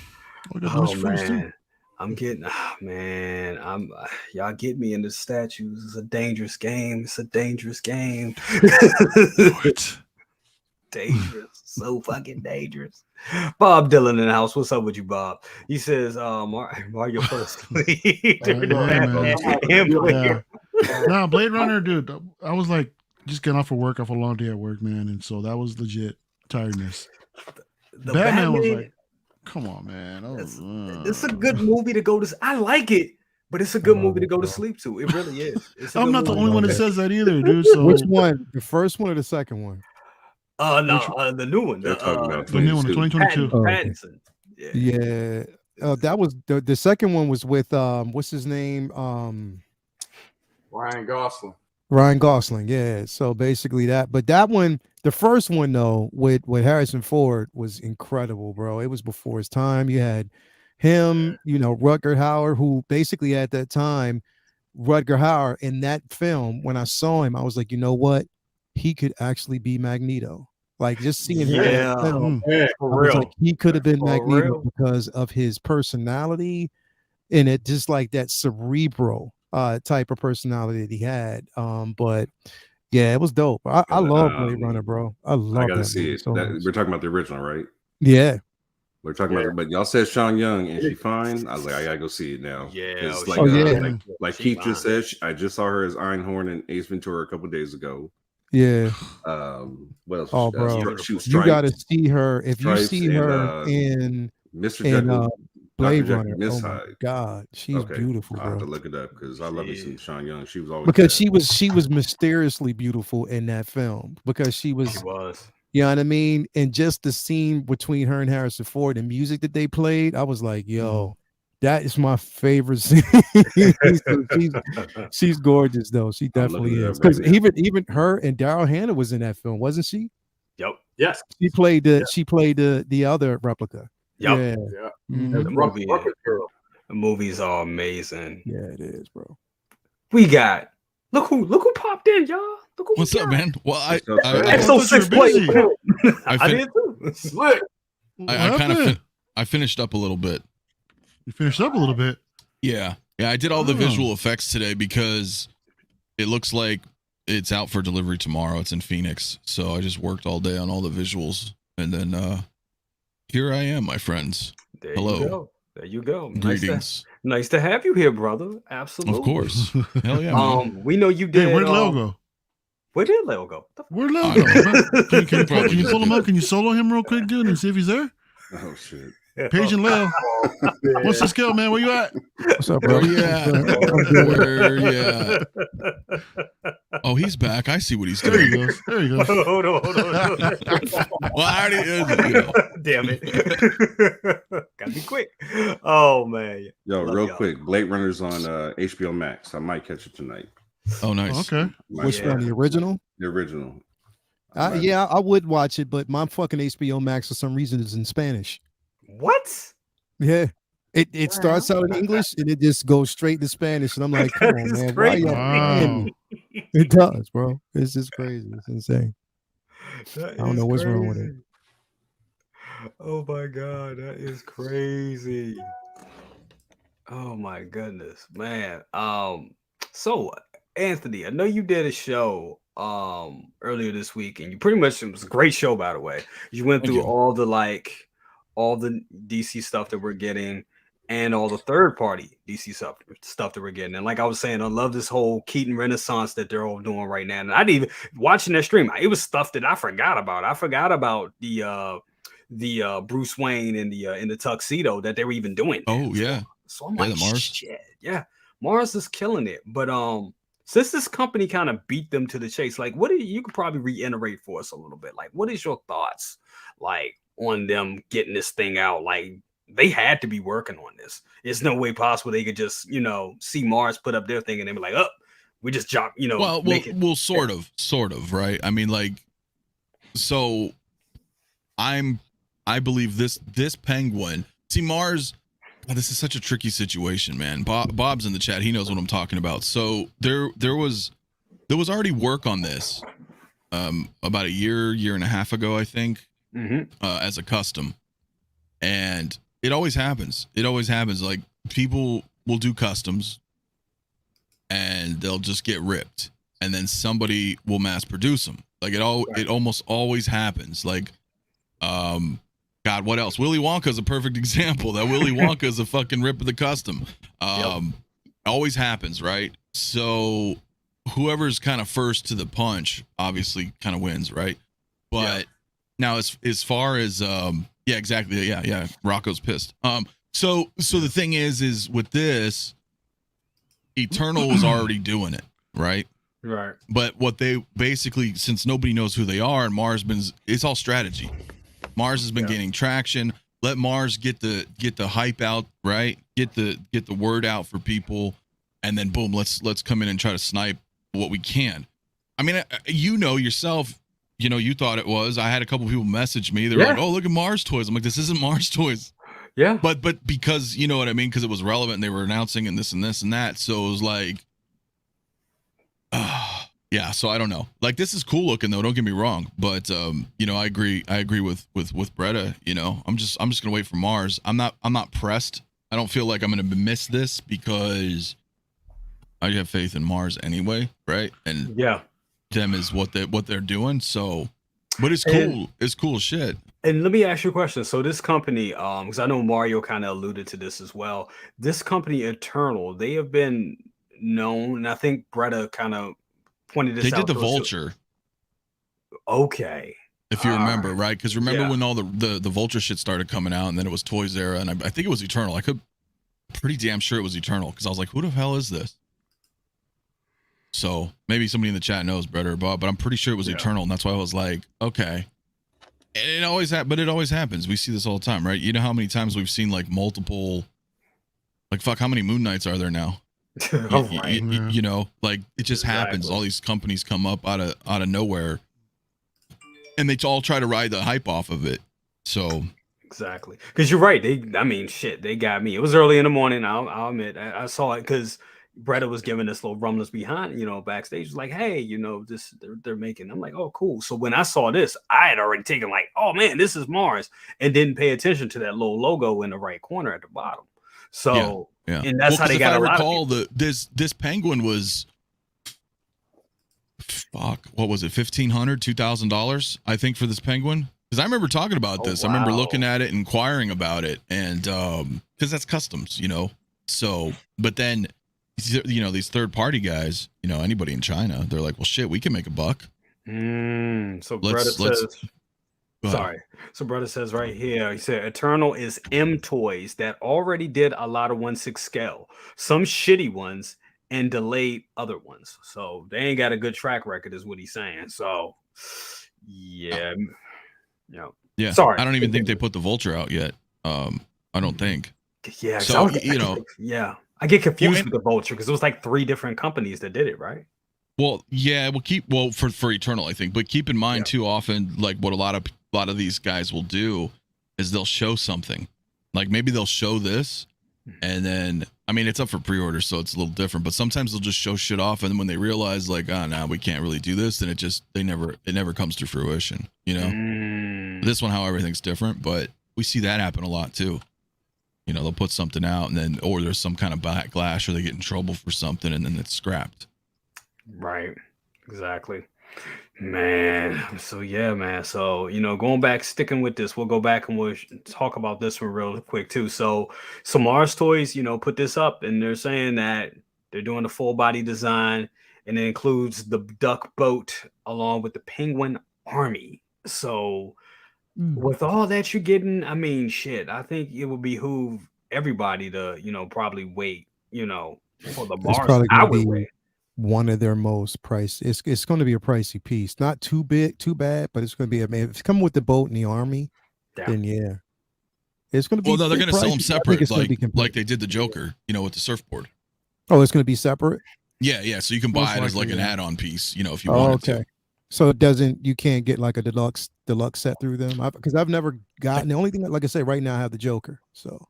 Oh man, I'm getting, y'all get me into statues. It's a dangerous game. Dangerous, so fucking dangerous. Bob Dylan in the house. What's up with you, Bob? He says, Mario fell asleep during the Nah, Blade Runner, dude. I was like just getting off of work after a long day at work, man, and so that was legit tiredness. Batman was like, come on, man. It's a good movie to go to. I like it, but it's a good movie to go to sleep to. It really is. I'm not the only one that says that either, dude. So which one? The first one or the second one? The new one. They're talking about the new one, 2022. Pattinson. Yeah. That was the second one was with what's his name? Ryan Gosling. Yeah. So basically that, but that one, the first one though, with Harrison Ford was incredible, bro. It was before his time. You had him, Rutger Hauer, who basically at that time, Rutger Hauer in that film, when I saw him, I was like, you know what? He could actually be Magneto. Like just seeing him in that film, for real. Like, he could have been Magneto because of his personality and it just like that cerebral type of personality that he had. But yeah, it was dope. I love Blade Runner, bro. I gotta see it. We're talking about the original, right? Yeah. We're talking about it, but y'all said Sean Young and she fine. I was like, I gotta go see it now. Yeah. Like Keith just said, I just saw her as Einhorn in Ace Ventura a couple days ago. Yeah. What else? Oh, bro, she was you got to see her. If you see her in Mr. Jekyll, Blade Runner, Miss oh my God, she's beautiful, bro. I have to look it up because I love me some Sean Young. She was always because she was mysteriously beautiful in that film because she was. You know what I mean? And just the scene between her and Harrison Ford, the music that they played, I was like, yo, that is my favorite scene. she's gorgeous though. She definitely is. Because even her and Daryl Hannah was in that film, wasn't she? Yep. Yes. She played the other replica. Yep. Yeah. The movies are amazing. Yeah, it is, bro. We got look who popped in, y'all. What's up, man? Well, I Exo 6 play. I did too. Slick. I finished up a little bit. You finished up a little bit? Yeah. I did all the visual effects today because it looks like it's out for delivery tomorrow. It's in Phoenix, so I just worked all day on all the visuals, and then here I am, my friends. Hello. There you go. Greetings. Nice to have you here, brother. Absolutely. Of course. Hell yeah. Man. We know you did. Hey, where'd Leo go? Where did Leo go? Where'd Leo go? Can you pull him up? Can you solo him real quick, dude, and see if he's there? Oh shit. Page and Leo. What's the scale, man? Where you at? What's up, bro? Where you at? Oh, he's back. I see what he's doing. There he goes. Hold on. Well, I already, Damn it. Gotta be quick. Oh man. Yo, real quick. Blade Runner's on HBO Max. I might catch it tonight. Oh, nice. Okay. Which one? The original? The original. Yeah, I would watch it, but my fucking HBO Max for some reason is in Spanish. What? Yeah. It starts out in English and it just goes straight to Spanish. And I'm like, come on, man. Why y'all It does, bro. It's just crazy. It's insane. I don't know what's wrong with it. Oh my God, that is crazy. Oh my goodness, man. So Anthony, I know you did a show earlier this week, and you pretty much, it was a great show, by the way. You went through all the DC stuff that we're getting and all the third party DC stuff that we're getting. And like I was saying, I love this whole Keaton Renaissance that they're all doing right now. And I didn't even watching that stream, it was stuff that I forgot about. I forgot about the Bruce Wayne in the tuxedo that they were even doing. Oh yeah. So I'm like, shit, yeah. Mars is killing it. But since this company kind of beat them to the chase, like what do you could probably reiterate for us a little bit? Like, what is your thoughts like on them getting this thing out? Like they had to be working on this. There's no way possible they could just, see Mars put up their thing and they be like, oh, we just jump, well, sort of, right? I mean, like, so I believe this penguin. See, Mars. Oh, this is such a tricky situation, man. Bob's in the chat. He knows what I'm talking about. So there was already work on this about a year and a half ago, I think, as a custom. And it always happens. Like people will do customs and they'll just get ripped. And then somebody will mass produce them. Like it almost always happens. Like, God, what else? Willy Wonka's a perfect example. That Willy Wonka is a fucking rip of the custom. Always happens, right? So whoever's kind of first to the punch obviously kind of wins, right? But now as far as yeah, exactly. Yeah. Rocco's pissed. So the thing is with this, Eternal was already doing it, right? Right. But what they basically, since nobody knows who they are, and it's all strategy. Mars has been gaining traction. Let Mars get the hype out, right? Get the word out for people, and then boom, let's come in and try to snipe what we can. I mean, yourself, you thought it was. I had a couple people message me. They were like, "Oh, look at Mars toys." I'm like, "This isn't Mars toys." Yeah. But because you know what I mean, because it was relevant and they were announcing and this and this and that, so it was like, yeah, so I don't know. Like this is cool looking though. Don't get me wrong, but I agree with Bretta. I'm just gonna wait for Mars. I'm not pressed. I don't feel like I'm gonna miss this because I have faith in Mars anyway, right? And them is what they're doing. So, but it's cool. It's cool as shit. And let me ask you a question. So this company, because I know Mario kind of alluded to this as well. This company, Eternal, they have been known, and I think Bretta kind of pointed this out. They did the Vulture. Okay. If you remember, right? Because remember when all the Vulture shit started coming out, and then it was Toys Era, and I think it was Eternal. Pretty damn sure it was Eternal, because I was like, who the hell is this? So maybe somebody in the chat knows, Brett or Bob, but I'm pretty sure it was Eternal, and that's why I was like, okay. And it always happens. We see this all the time, right? You know how many times we've seen like multiple, like fuck, how many Moon Knights are there now? Like it just happens. All these companies come up out of nowhere, and they all try to ride the hype off of it. So exactly, because you're right. They got me. It was early in the morning. I'll admit, I saw it because Bretta was giving us little rumblings behind, backstage. Was like, hey, this they're making. I'm like, oh, cool. So when I saw this, I had already taken like, oh man, this is Mars, and didn't pay attention to that little logo in the right corner at the bottom. So and that's how they got. If I recall, this penguin was, fuck, what was it, $1,500, $2,000, I think, for this penguin. Because I remember talking about this. Wow. I remember looking at it, inquiring about it, and because that's customs, So, but then, these third-party guys, anybody in China, they're like, well, shit, we can make a buck. So Bretta says, sorry. So Bretta says right here, he said, Eternal is M Toys that already did a lot of 1/6 scale, some shitty ones, and delayed other ones. So they ain't got a good track record, is what he's saying. So, yeah. Sorry, I don't even think they put the Vulture out yet. I don't think. Yeah. So I get confused with the Vulture because it was like 3 different companies that did it, right? Well, yeah, for Eternal, I think, but keep in mind too, often like what a lot of these guys will do is they'll show something, like maybe they'll show this, and then I mean it's up for pre-order, so it's a little different. But sometimes they'll just show shit off, and then when they realize like, no, we can't really do this, then it never comes to fruition. This one, how everything's different, but we see that happen a lot too. They'll put something out, and then or there's some kind of backlash, or they get in trouble for something, and then it's scrapped. Right. Exactly. Man. So yeah, man. So, going back, sticking with this, we'll go back and we'll talk about this one real quick too. So Mars Toys, put this up, and they're saying that they're doing a full body design, and it includes the duck boat along with the penguin army. So with all that you're getting, I mean, shit, I think it would behoove everybody to, probably wait, for the Mars. I would wait. one of their most priced. It's going to be a pricey piece. Not too big, too bad, but it's going to be. If it's coming with the boat and the army, then yeah, it's going to be. Well, no, they're going to sell them separate, like they did the Yeah. Joker, with the surfboard. Oh, it's going to be separate. Yeah. So you can buy it as like an add-on piece, if you wanted to. So you can't get like a deluxe set through them, because I've never gotten. The only thing, like I say, right now I have the Joker. So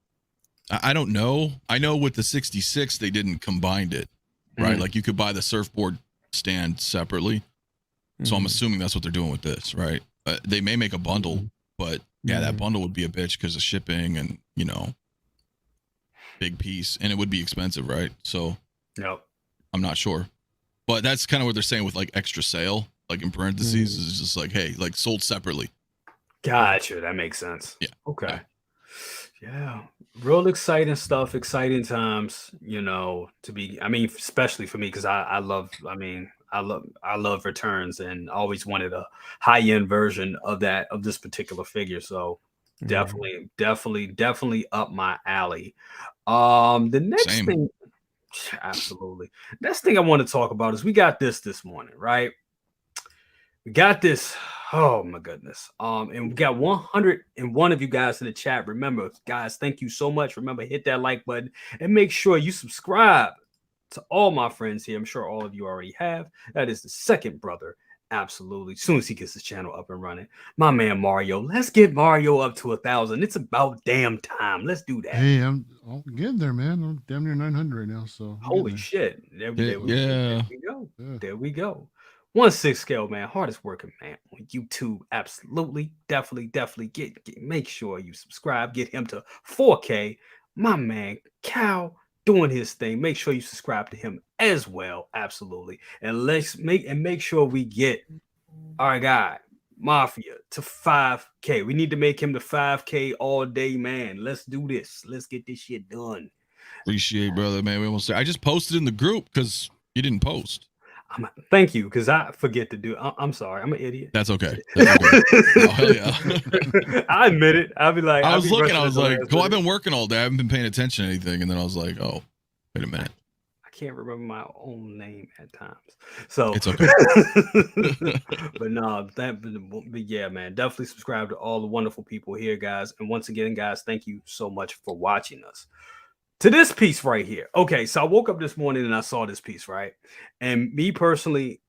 I don't know. I know with the 66 they didn't combine it, right? Like you could buy the surfboard stand separately. So I'm assuming that's what they're doing with this, right? They may make a bundle, but yeah, that bundle would be a bitch because of shipping and big piece, and it would be expensive, right? So I'm not sure, but that's kind of what they're saying with like extra sale, like in parentheses, is just like, hey, like sold separately. Gotcha. That makes sense. Yeah. Okay. Yeah. Real exciting stuff, exciting times, to be, especially for me, because I love returns and always wanted a high-end version of this particular figure. So definitely up my alley. The next thing, absolutely. Next thing I want to talk about is we got this morning, right? We got this. Oh my goodness. And we got 101 of you guys in the chat. Remember, guys, thank you so much. Remember, hit that like button and make sure you subscribe to all my friends here. I'm sure all of you already have. That is the second brother. Absolutely. As soon as he gets his channel up and running. My man Mario. Let's get Mario up to 1,000. It's about damn time. Let's do that. Hey, I'm getting there, man. I'm damn near 900 right now. So holy shit. There we go. Yeah. There we go. 1/6ScaleMan, hardest working man on YouTube. Absolutely, definitely make sure you subscribe. Get him to 4K. My man Cal doing his thing. Make sure you subscribe to him as well. Absolutely, and make sure we get our guy Mafia to 5K. We need to make him the 5K all day man. Let's do this. Let's get this shit done. Appreciate, brother, man. We almost. I just posted in the group because you didn't post. Thank you, because I forget to do it. I'm sorry. I'm an idiot. That's okay. Oh, hell yeah. I admit it. I'll be like, I was looking. I was like, "Cool." I've been working all day. I haven't been paying attention to anything, and then I was like, "Oh, wait a minute." I can't remember my own name at times, so it's okay. But no, but yeah, man, definitely subscribe to all the wonderful people here, guys. And once again, guys, thank you so much for watching us. To this piece right here. Okay, so I woke up this morning and I saw this piece, right? And me personally,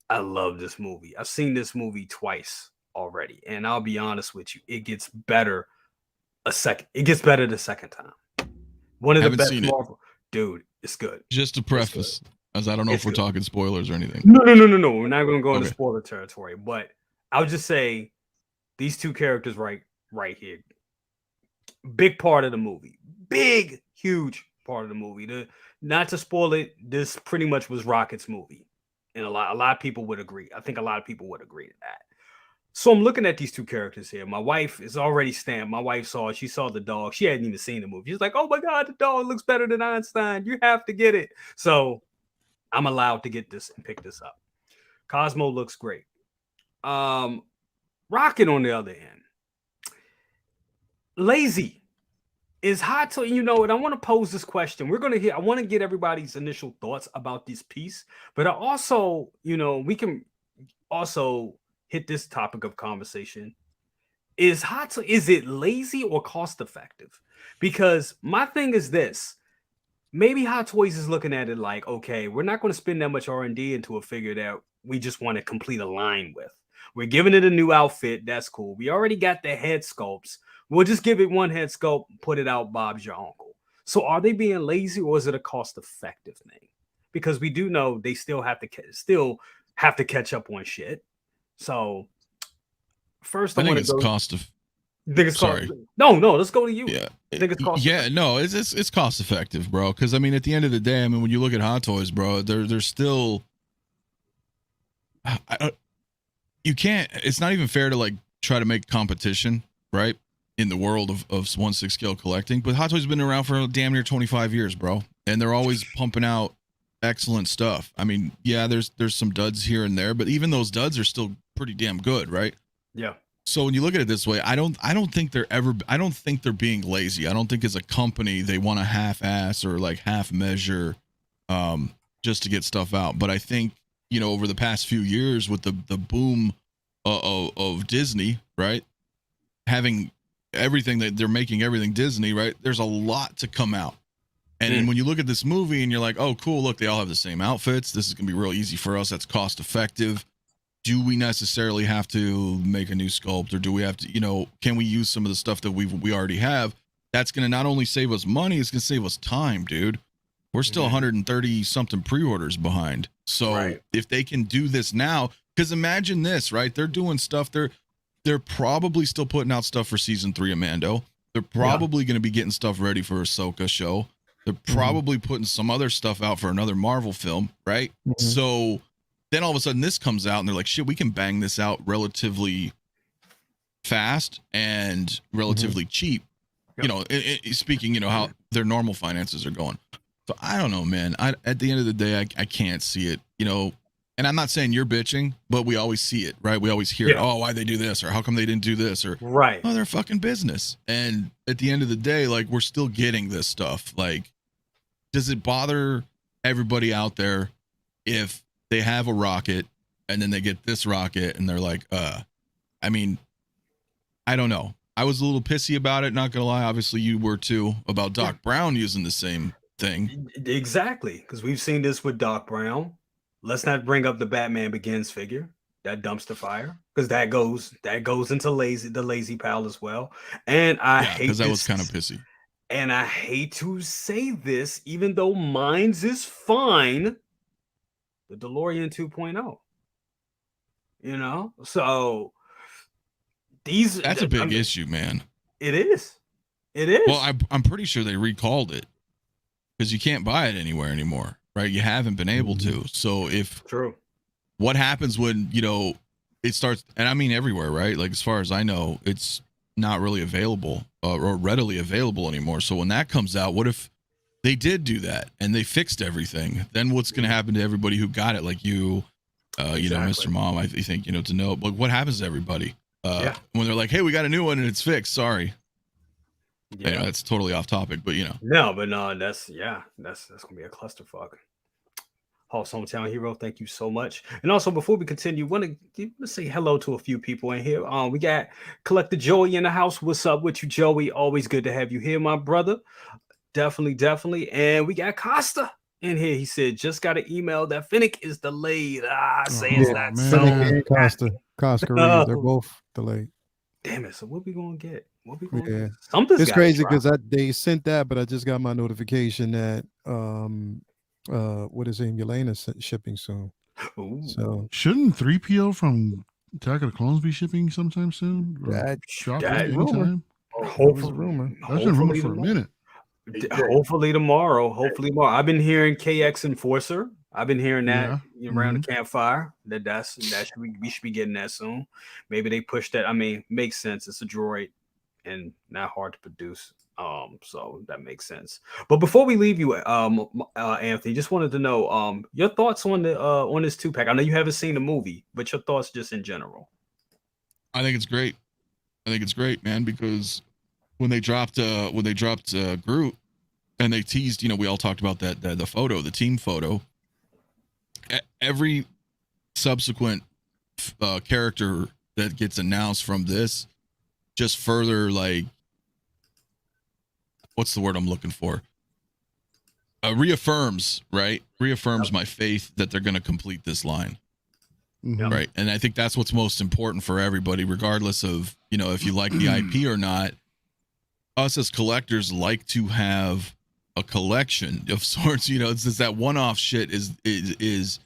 I love this movie. I've seen this movie twice already, and I'll be honest with you, it gets better the second time. One of the best Marvel, dude. It's good. Just to preface, as I don't know if we're talking spoilers or anything. No. We're not going to go into spoiler territory, but I'll just say these two characters right here, big part of the movie, huge part of the movie. Not to spoil it, this pretty much was Rocket's movie, and a lot of people would agree. I think a lot of people would agree to that. So I'm looking at these two characters here. My wife is already stamped. My wife saw it. She saw the dog. She hadn't even seen the movie. She's like, "Oh my god, the dog looks better than Einstein. You have to get it." So I'm allowed to get this and pick this up. Cosmo looks great. Rocket on the other end, lazy. Is Hot Toys, and I want to pose this question. I want to get everybody's initial thoughts about this piece, but I also, we can also hit this topic of conversation. Is it lazy or cost effective? Because my thing is this. Maybe Hot Toys is looking at it like, okay, we're not going to spend that much R&D into a figure that we just want to complete a line with. We're giving it a new outfit. That's cool. We already got the head sculpts. We'll just give it one head sculpt, put it out, Bob's your uncle. So are they being lazy, or is it a cost-effective thing? Because we do know they still have to catch up on shit. So first, I think it's cost of. Sorry. No, let's go to you. Yeah, I think it's cost. Yeah, no, it's cost effective, bro. Because at the end of the day, when you look at Hot Toys, bro, they're still. You can't. It's not even fair to try to make competition, right? In the world of 1/6 scale collecting, but Hot Toys has been around for damn near 25 years, bro, and they're always pumping out excellent stuff. Yeah, there's some duds here and there, but even those duds are still pretty damn good, right? Yeah. So when you look at it this way, I don't think they're being lazy. I don't think as a company they want to half-ass or half measure just to get stuff out. But I think, you know, over the past few years with the boom of Disney, right? Having everything that they're making everything Disney, right? There's a lot to come out. And then when you look at this movie and you're like, oh, cool, look, they all have the same outfits. This is going to be real easy for us. That's cost effective. Do we necessarily have to make a new sculpt, or do we have to, you know, can we use some of the stuff that we already have? That's going to not only save us money, it's going to save us time, dude. We're still 130 something pre-orders behind. So if they can do this now, because imagine this, right? They're doing stuff. They're probably still putting out stuff for season 3 of Mando. They're probably going to be getting stuff ready for Ahsoka show. They're probably putting some other stuff out for another Marvel film, right? So then all of a sudden this comes out and they're like, shit, we can bang this out relatively fast and relatively cheap. You know, speaking, you know, how their normal finances are going. So I don't know, man. At the end of the day, I can't see it, you know, and I'm not saying you're bitching, but we always see it, right? We always hear, oh, why'd they do this? Or how come they didn't do this? Or, oh, they're fucking business. And at the end of the day, like, we're still getting this stuff. Like, does it bother everybody out there if they have a rocket and then they get this rocket and they're like, I mean, I don't know. I was a little pissy about it, not gonna lie. Obviously you were too, about Doc Brown using the same thing. Exactly, because we've seen this with Doc Brown. Let's not bring up the Batman Begins figure, that dumpster fire, because that goes into the lazy pile as well. And I hate, because that was kind of pissy. And I hate to say this, even though mine's is fine, the DeLorean 2.0. You know, so that's a big issue, man. It is. Well, I'm pretty sure they recalled it because you can't buy it anywhere anymore, right? You haven't been able to. So what happens when, you know, it starts, and I mean everywhere, right? Like, as far as I know, it's not really available or readily available anymore. So when that comes out, what if they did do that and they fixed everything? Then what's going to happen to everybody who got it? Like you know, Mr. Mom, I think, you know, to know, like, what happens to everybody when they're like, hey, we got a new one and it's fixed. Sorry. Yeah, you know, that's totally off topic, but you know. No, that's gonna be a clusterfuck. Hall's Hometown Hero, thank you so much. And also, before we continue, want to say hello to a few people in here. We got Collector Joey in the house. What's up with you, Joey? Always good to have you here, my brother. Definitely. And we got Costa in here. He said, just got an email that Finnick is delayed. It's not so. Costa, they're both delayed. Damn it. So what we gonna get? Yeah. It's crazy because they sent that, but I just got my notification that what is it, Yelena's shipping soon. Ooh. So shouldn't 3PO from Attack of the Clones be shipping sometime soon? That anytime? Hopefully, that's been rumored for a minute. Hopefully tomorrow. I've been hearing KX Enforcer. I've been hearing that around the campfire. We should be getting that soon. Maybe they push that. I mean, makes sense. It's a droid and not hard to produce. So that makes sense. But before we leave you, Anthony, just wanted to know your thoughts on this 2-pack. I know you haven't seen the movie, but your thoughts just in general. I think it's great. Man, because when they dropped Groot and they teased, you know, we all talked about that the photo, the team photo. Every subsequent character that gets announced from this just further, like, what's the word I'm looking for? Reaffirms my faith that they're going to complete this line. Right. And I think that's what's most important for everybody, regardless of, you know, if you like the IP or not. Us as collectors like to have a collection of sorts. You know, it's just that one-off shit is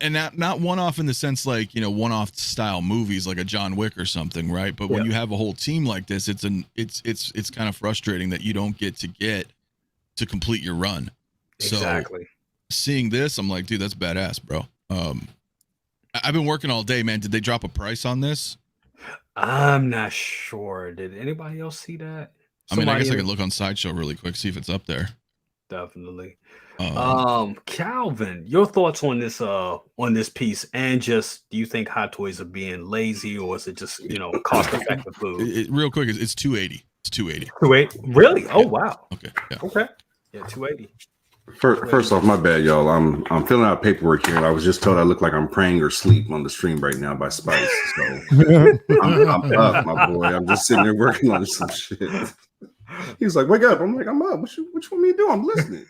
and not one-off in the sense like, you know, one-off style movies like a John Wick or something, right? But when you have a whole team like this, it's kind of frustrating that you don't get to complete your run. Exactly. So seeing this, I'm like, dude, that's badass, bro. I've been working all day, man. Did they drop a price on this? I'm not sure. Did anybody else see that? I guess I could look on Sideshow really quick, see if it's up there. Definitely. Calvin, your thoughts on this piece, and just, do you think Hot Toys are being lazy, or is it just, you know, cost effective food? Real quick, it's $280. It's $280. $280? Really? Oh, wow. Okay. Yeah. Okay. Yeah, $280. First off, my bad, y'all. I'm filling out paperwork here, and I was just told I look like I'm praying or sleep on the stream right now by Spice. So I'm up, my boy. I'm just sitting there working on some shit. He's like, "Wake up!" I'm like, "I'm up. What you want me to do? I'm listening."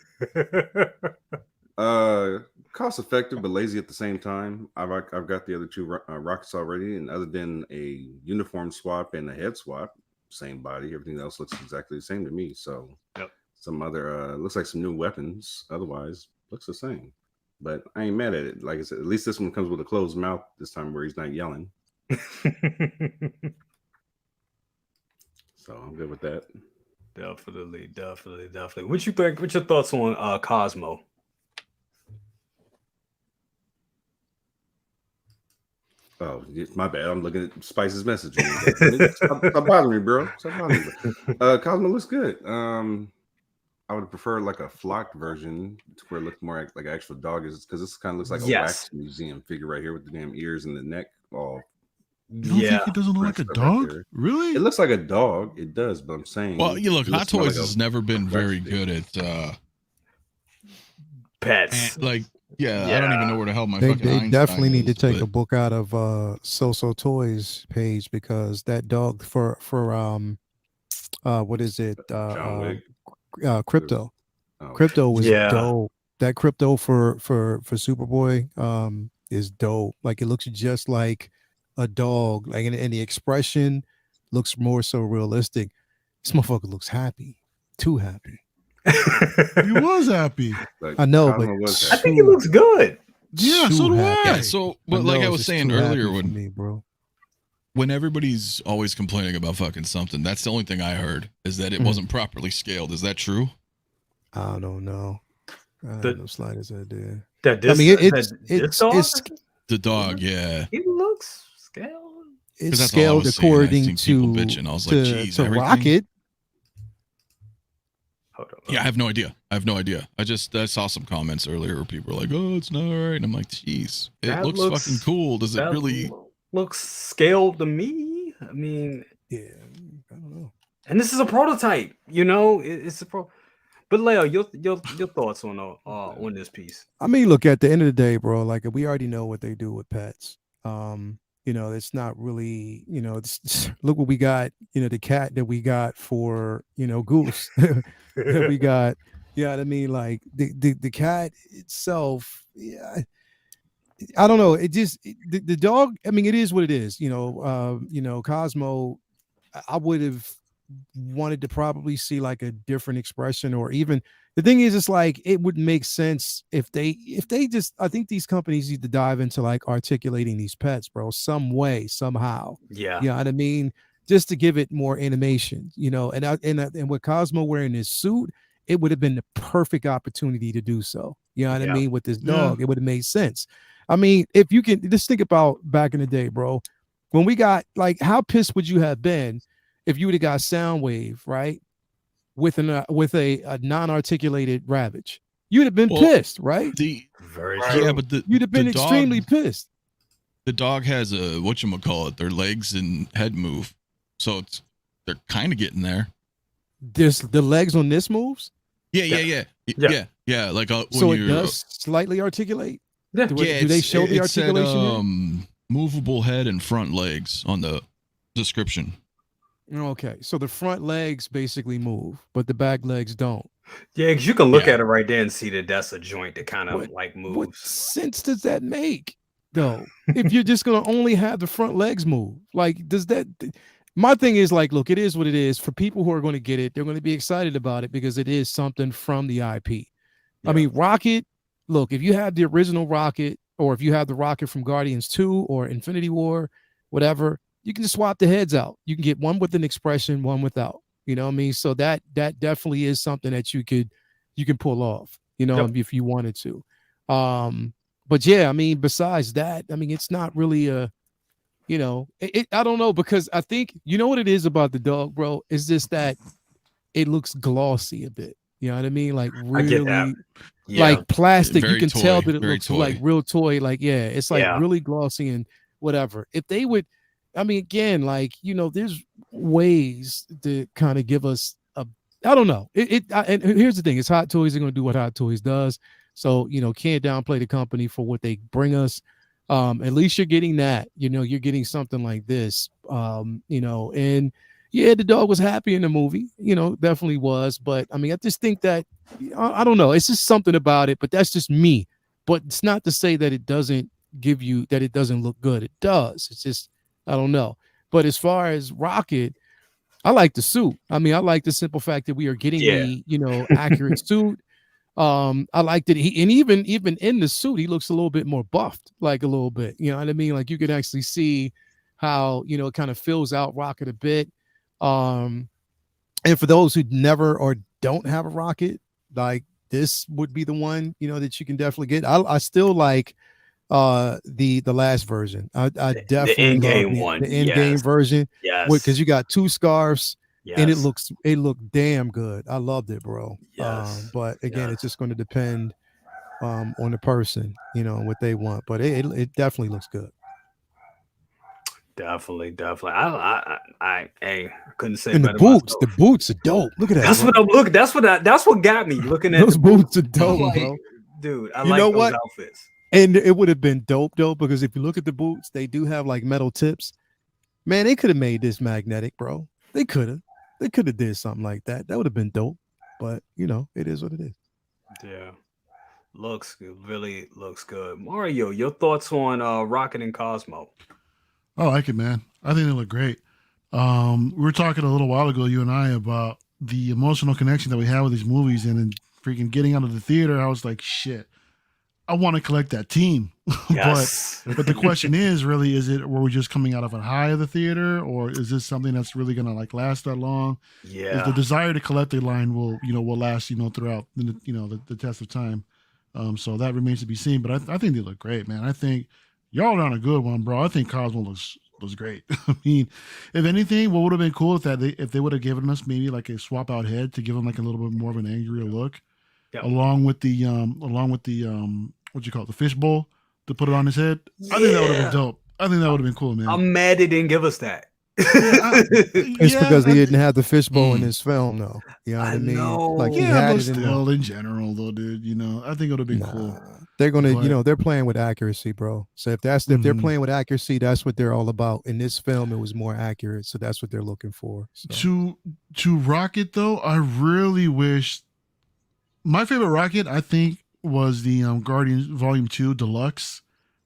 Cost effective but lazy at the same time. I've got the other two rockets already, and other than a uniform swap and a head swap, same body. Everything else looks exactly the same to me. So. Yep. Some other looks like some new weapons. Otherwise, looks the same. But I ain't mad at it. Like I said, at least this one comes with a closed mouth this time, where he's not yelling. So I'm good with that. Definitely. What you think? What's your thoughts on Cosmo? Oh, my bad. I'm looking at Spice's message. Stop bothering me, bro. Stop bothering me. Cosmo looks good. I would prefer like a flocked version to where it looked more like an actual dog, is because this kind of looks like a wax museum figure right here with the damn ears and the neck all. You don't think it doesn't look like a dog? Right, really? It looks like a dog. It does, but I'm saying. Well, you look, Hot Toys has never been very good at pets. Like, I don't even know where the hell my they fucking definitely need to is, take a book out of So Toys page, because that dog for what is it? Crypto. Crypto was dope. That crypto for Superboy is dope. Like, it looks just like a dog. Like, and the expression looks more so realistic. This motherfucker looks happy. Too happy. He was happy. I know, but I think he looks good. Yeah, so do I. Yeah, so but like I was saying earlier, bro, when everybody's always complaining about fucking something, that's the only thing I heard, is that it wasn't properly scaled. Is that true? I don't know. I have no slightest idea. It's the dog. Yeah, he looks scaled. It's scaled according to Rocket. Hold on. Yeah, I have no idea. I saw some comments earlier where people were like, "Oh, it's not right," and I'm like, "Jeez, it looks fucking cool. Does it really looks scaled to me?" I mean, yeah, I don't know. And this is a prototype, you know. It's a pro. But Leo, your thoughts on this piece? I mean, look, at the end of the day, bro, like, we already know what they do with pets. You know, it's not really, you know, look what we got, you know, the cat that we got for, you know, Goose that we got. You know what I mean? Like, the cat itself, yeah, I don't know. It just, the dog, I mean, it is what it is. You know, Cosmo, I would have wanted to probably see like a different expression, or even the thing is, it's like, it would make sense if they just, I think these companies need to dive into like articulating these pets, bro, some way, somehow. Yeah. You know what I mean? Just to give it more animation, you know, and with Cosmo wearing his suit, it would have been the perfect opportunity to do so. You know what I mean? With this dog, it would have made sense. I mean, if you can just think about back in the day, bro, when we got, like, how pissed would you have been if you would have got Soundwave, right, with a non-articulated Ravage? You'd have been pissed, right? Yeah, but you'd have been extremely pissed. The dog has a whatchamacallit, their legs and head move, so they're kind of getting there. The legs on this moves. Yeah. Like so it does slightly articulate. Yeah. Do they show the articulation? Said, movable head and front legs on the description. Okay, so the front legs basically move, but the back legs don't. Yeah, because you can look at it right there and see that that's a joint that kind of like moves. What sense does that make, though? If you're just gonna only have the front legs move, like, does that? My thing is, like, look, it is what it is. For people who are going to get it, they're going to be excited about it because it is something from the IP. Yeah. I mean, Rocket. Look, if you have the original Rocket, or if you have the Rocket from Guardians 2 or Infinity War, whatever, you can just swap the heads out. You can get one with an expression, one without. You know what I mean? So that definitely is something that you can pull off, you know, if you wanted to. But yeah, I mean, besides that, I mean, it's not really a, you know, I don't know, because I think, you know what it is about the dog, bro, is just that it looks glossy a bit. You know what I mean? Like, really, like plastic. Very you can toy, tell that it looks toy. like real toy. Like, yeah, it's like really glossy and whatever. If they would, I mean, again, like, you know, there's ways to kind of give us a I don't know. And here's the thing: it's Hot Toys. They're going to do what Hot Toys does. So can't downplay the company for what they bring us. At least you're getting that. You're getting something like this. And yeah, the dog was happy in the movie. Definitely was. But I mean, I just think that I don't know. It's just something about it. But that's just me. But it's not to say that it doesn't give you that it doesn't look good. It does. It's just I don't know. But as far as Rocket, I like the suit. I mean, I like the simple fact that we are getting the accurate suit. I like that and even in the suit, he looks a little bit more buffed, like a little bit. You know what I mean? Like you can actually see how it kind of fills out Rocket a bit. And for those who never or don't have a Rocket, like this would be the one that you can definitely get. I still like the last version. I definitely love the in-game version. Yes, because you got 2 scarves. yes. And it looked damn good. I loved it, bro. Yes. But again, it's just going to depend on the person, what they want. But it definitely looks good. Definitely. I couldn't say. And better the boots are dope. Look at that. That's what I'm looking. That's what got me looking at those boots are dope, bro. Dude, I like those outfits. And it would have been dope though, because if you look at the boots, they do have like metal tips. Man, they could have made this magnetic, bro. They could have did something like that. That would have been dope. But it is what it is. Yeah. Looks good. Really looks good. Mario, your thoughts on Rocket and Cosmo? I like it, man. I think they look great. We were talking a little while ago, you and I, about the emotional connection that we have with these movies, and then freaking getting out of the theater, I was like, shit, I want to collect that team. Yes. but the question is really, were we just coming out of a high of the theater, or is this something that's really going to like last that long? Yeah. Is the desire to collect a line will last, throughout, the test of time. So that remains to be seen, but I think they look great, man. I think y'all are on a good one, bro. I think Cosmo looks great. I mean, if anything, what would have been cool if they would have given us maybe like a swap out head to give him like a little bit more of an angrier look, along with the what you call it, the fishbowl, to put it on his head. Yeah. I think that would have been dope. I think that would have been cool, man. I'm mad they didn't give us that. It's because he didn't have the fishbowl in his film, though. You know what I mean? Know. Like he had but it still, in general, though, dude. I think it would have been cool. They're gonna, they're playing with accuracy, bro. So if they're playing with accuracy, that's what they're all about. In this film, it was more accurate, so that's what they're looking for. So. To Rocket though, I really wish. My favorite Rocket, I think, was the Guardians Volume 2 Deluxe.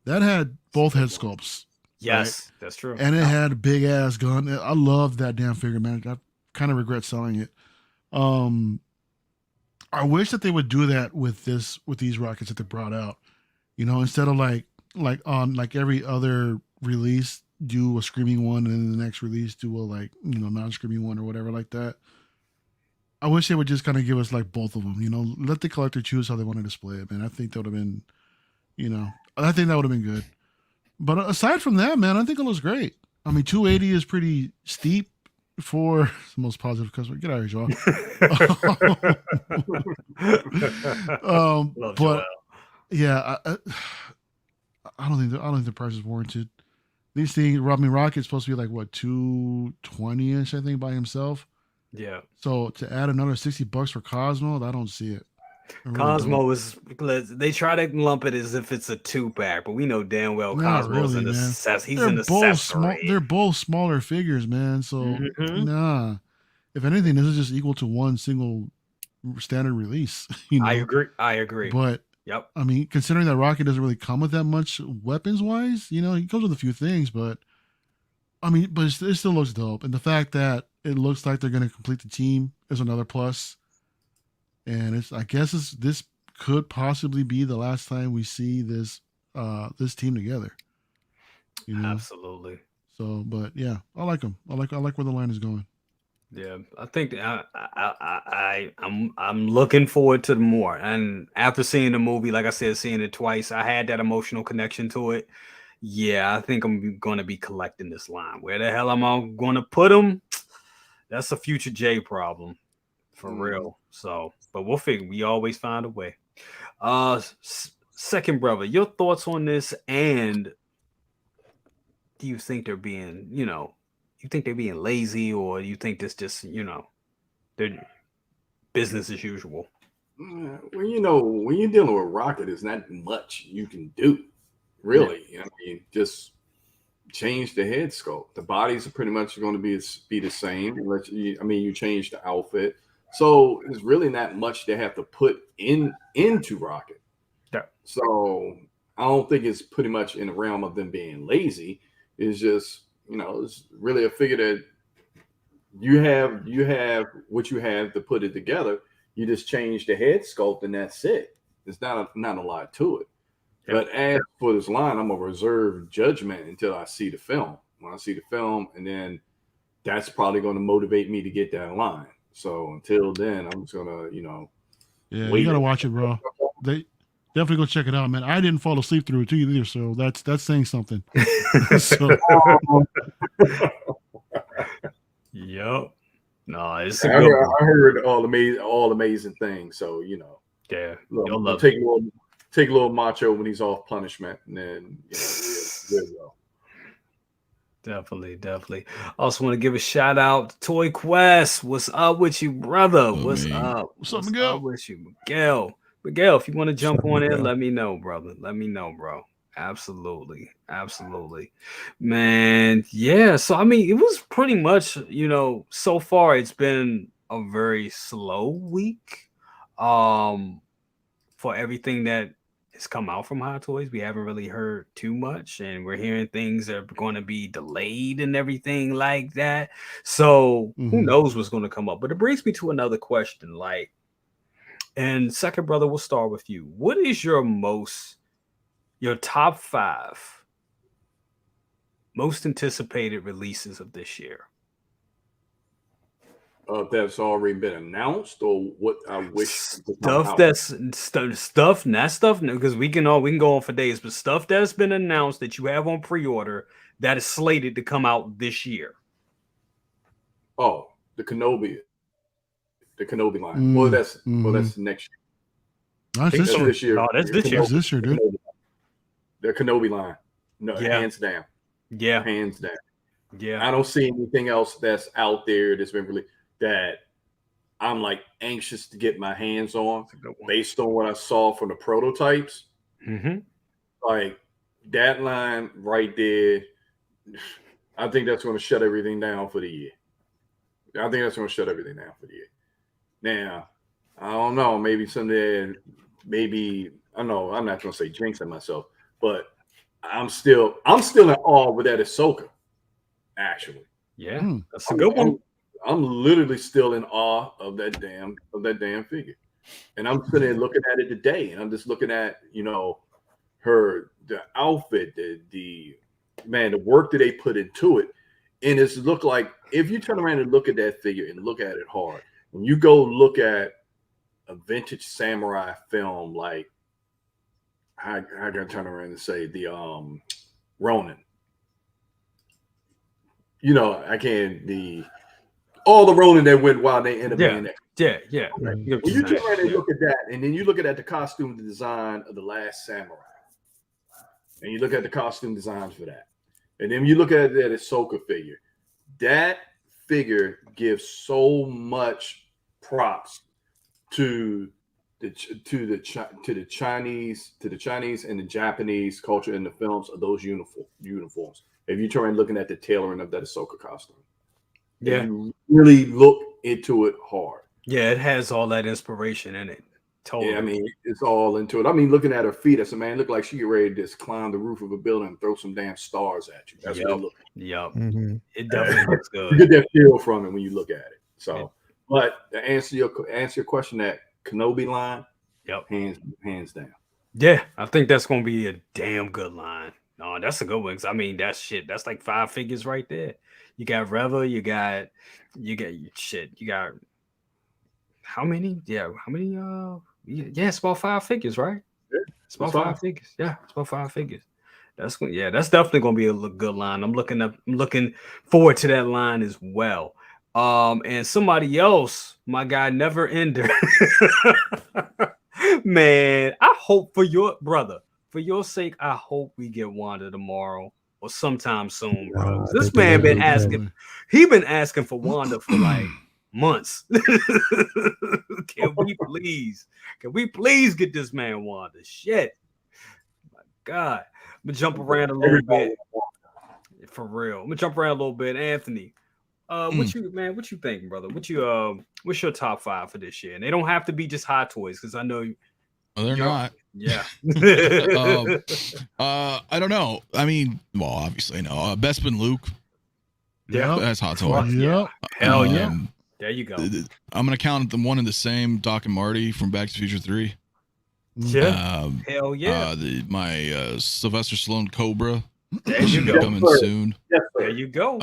That had both head sculpts. Yes, right? That's true. And it had a big ass gun. I love that damn figure, man. I kind of regret selling it. I wish that they would do that with these Rockets that they brought out. Instead of like on like every other release, do a screaming one, and then the next release do a non-screaming one or whatever like that. I wish they would just kind of give us like both of them. Let the collector choose how they want to display it, man. I think that would have been, I think that would have been good. But aside from that, man, I think it looks great. I mean, 280 is pretty steep for the most positive customer. Get out of here, Joel. But yeah, I don't think the price is warranted. These things, Rocket's supposed to be like what, 220-ish, I think, by himself. Yeah. So to add another $60 for Cosmo, I don't see it. Cosmo is, they try to lump it as if it's a 2-pack, but we know damn well Cosmo's an accessory. He's an accessory. They're both smaller figures, man. So nah. If anything, this is just equal to one single standard release. I agree. But I mean, considering that Rocket doesn't really come with that much weapons wise, he comes with a few things, but I mean, but it still looks dope. And the fact that it looks like they're going to complete the team is another plus. And I guess this could possibly be the last time we see this team together. Absolutely. So, but yeah, I like them. I like where the line is going. Yeah, I think I'm looking forward to more. And after seeing the movie, like I said, seeing it twice, I had that emotional connection to it. Yeah, I think I'm going to be collecting this line. Where the hell am I going to put them? That's a future J problem, for real. So, but we'll figure. We always find a way. Second brother, your thoughts on this? And do you think they're being, you think they're being lazy, or you think this just, they're business as usual. Well, when you're dealing with Rocket, there's not much you can do, really. I mean, just change the head sculpt. The bodies are pretty much going to be the same. You change the outfit, so there's really not much they have to put into Rocket. Yeah. So I don't think it's pretty much in the realm of them being lazy. It's just it's really a figure that you have what you have to put it together. You just change the head sculpt and that's it. There's not a lot to it. Yep. But as for this line, I'm gonna reserve judgment until I see the film. When I see the film, and then that's probably going to motivate me to get that line. So until then, I'm just gonna, yeah, you gotta watch it, bro. They definitely go check it out, man. I didn't fall asleep through it too either, so that's saying something. Yep. No, it's I heard all amazing things. So yeah, take a little macho when he's off punishment, and then we'll go. Definitely. Also want to give a shout out to Toy Quest. What's up with you, brother? What's up? What's up, Miguel? With you, Miguel? Miguel, if you want to jump on in, let me know, brother. Let me know, bro. Absolutely. Man, yeah. So I mean, it was pretty much, so far it's been a very slow week. For everything that has come out from Hot Toys, we haven't really heard too much, and we're hearing things that are going to be delayed and everything like that. So who knows what's going to come up? But it brings me to another question. And second brother, we'll start with you. What is your top 5 most anticipated releases of this year? That's already been announced, or what I wish stuff because we can go on for days, but stuff that's been announced that you have on pre-order that is slated to come out this year. Oh, the Kenobi line. Well, that's next year. That's this year. No, that's this year. This year, dude. The Kenobi line. No, hands down. Yeah, hands down. Yeah, I don't see anything else that's out there that's been really that I'm anxious to get my hands on based on what I saw from the prototypes. Like that line right there, I think that's going to shut everything down for the year. Now, I don't know. Maybe someday, I know I'm not going to say jinxing myself, but I'm still in awe with that Ahsoka. Actually, yeah, that's a good one. I'm literally still in awe of that damn figure, and I'm sitting there looking at it today, and I'm just looking at the outfit, the work that they put into it, and it's look like if you turn around and look at that figure and look at it hard, when you go look at a vintage samurai film like I gotta turn around and say the Ronin. All the Ronin that went wild, they end up being there. Yeah. Right. When you turn around and look at that, and then you look at the costume design of The Last Samurai, and you look at the costume designs for that, and then you look at that Ahsoka figure. That figure gives so much props to the Chinese and the Japanese culture in the films of those uniforms. If you turn around looking at the tailoring of that Ahsoka costume, you really look into it hard. Yeah, it has all that inspiration in it. Totally. Yeah, I mean, it's all into it. I mean, looking at her feet, I said, man, look like she get ready to just climb the roof of a building and throw some damn stars at you. That's what it looks like. Yep. It definitely looks good. You get that feel from it when you look at it. So, but to answer your question, that Kenobi line, hands down. Yeah, I think that's going to be a damn good line. No, that's a good one. I mean, that's 5 figures right there. You got Reva, you got how many? Yeah, how many? It's about 5 figures, right? Yeah, it's about 5 figures. Yeah, it's about 5 figures. That's definitely gonna be a good line. I'm looking forward to that line as well. And somebody else, my guy Never Ender. Man, I hope for your sake, I hope we get Wanda tomorrow or sometime soon, bro. This man been asking. He been asking for Wanda for months. Can we please get this man Wanda? Shit. My God. I'm gonna jump around a little bit. For real. I'm gonna jump around a little bit. Anthony, what you think, brother? What's your top 5 for this year? And they don't have to be just Hot Toys, because I know they're not. Yeah. I don't know. I mean, well, obviously no. Bespin Luke. Yeah, that's Hot Toys. Yeah. Hell yeah. There you go. I'm gonna count them one and the same. Doc and Marty from Back to the Future 3. Yeah. Hell yeah. My Sylvester Stallone Cobra. There you go. Coming soon. Yes, there you go.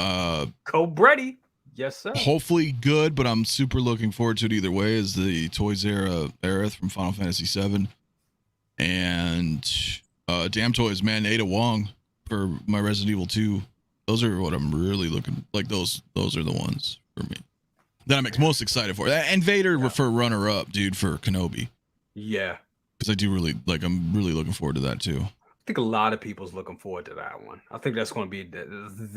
Cobretti. Yes, sir. Hopefully good, but I'm super looking forward to it either way. Is the Toys era Aerith from Final Fantasy VII, and Damn Toys, man, Ada Wong for my Resident Evil 2. Those are what I'm really looking like. Those are the ones for me that I'm most excited for. And Vader for runner up, dude, for Kenobi. Yeah, because I do really like. I'm really looking forward to that too. I think a lot of people's looking forward to that one. I think that's going to be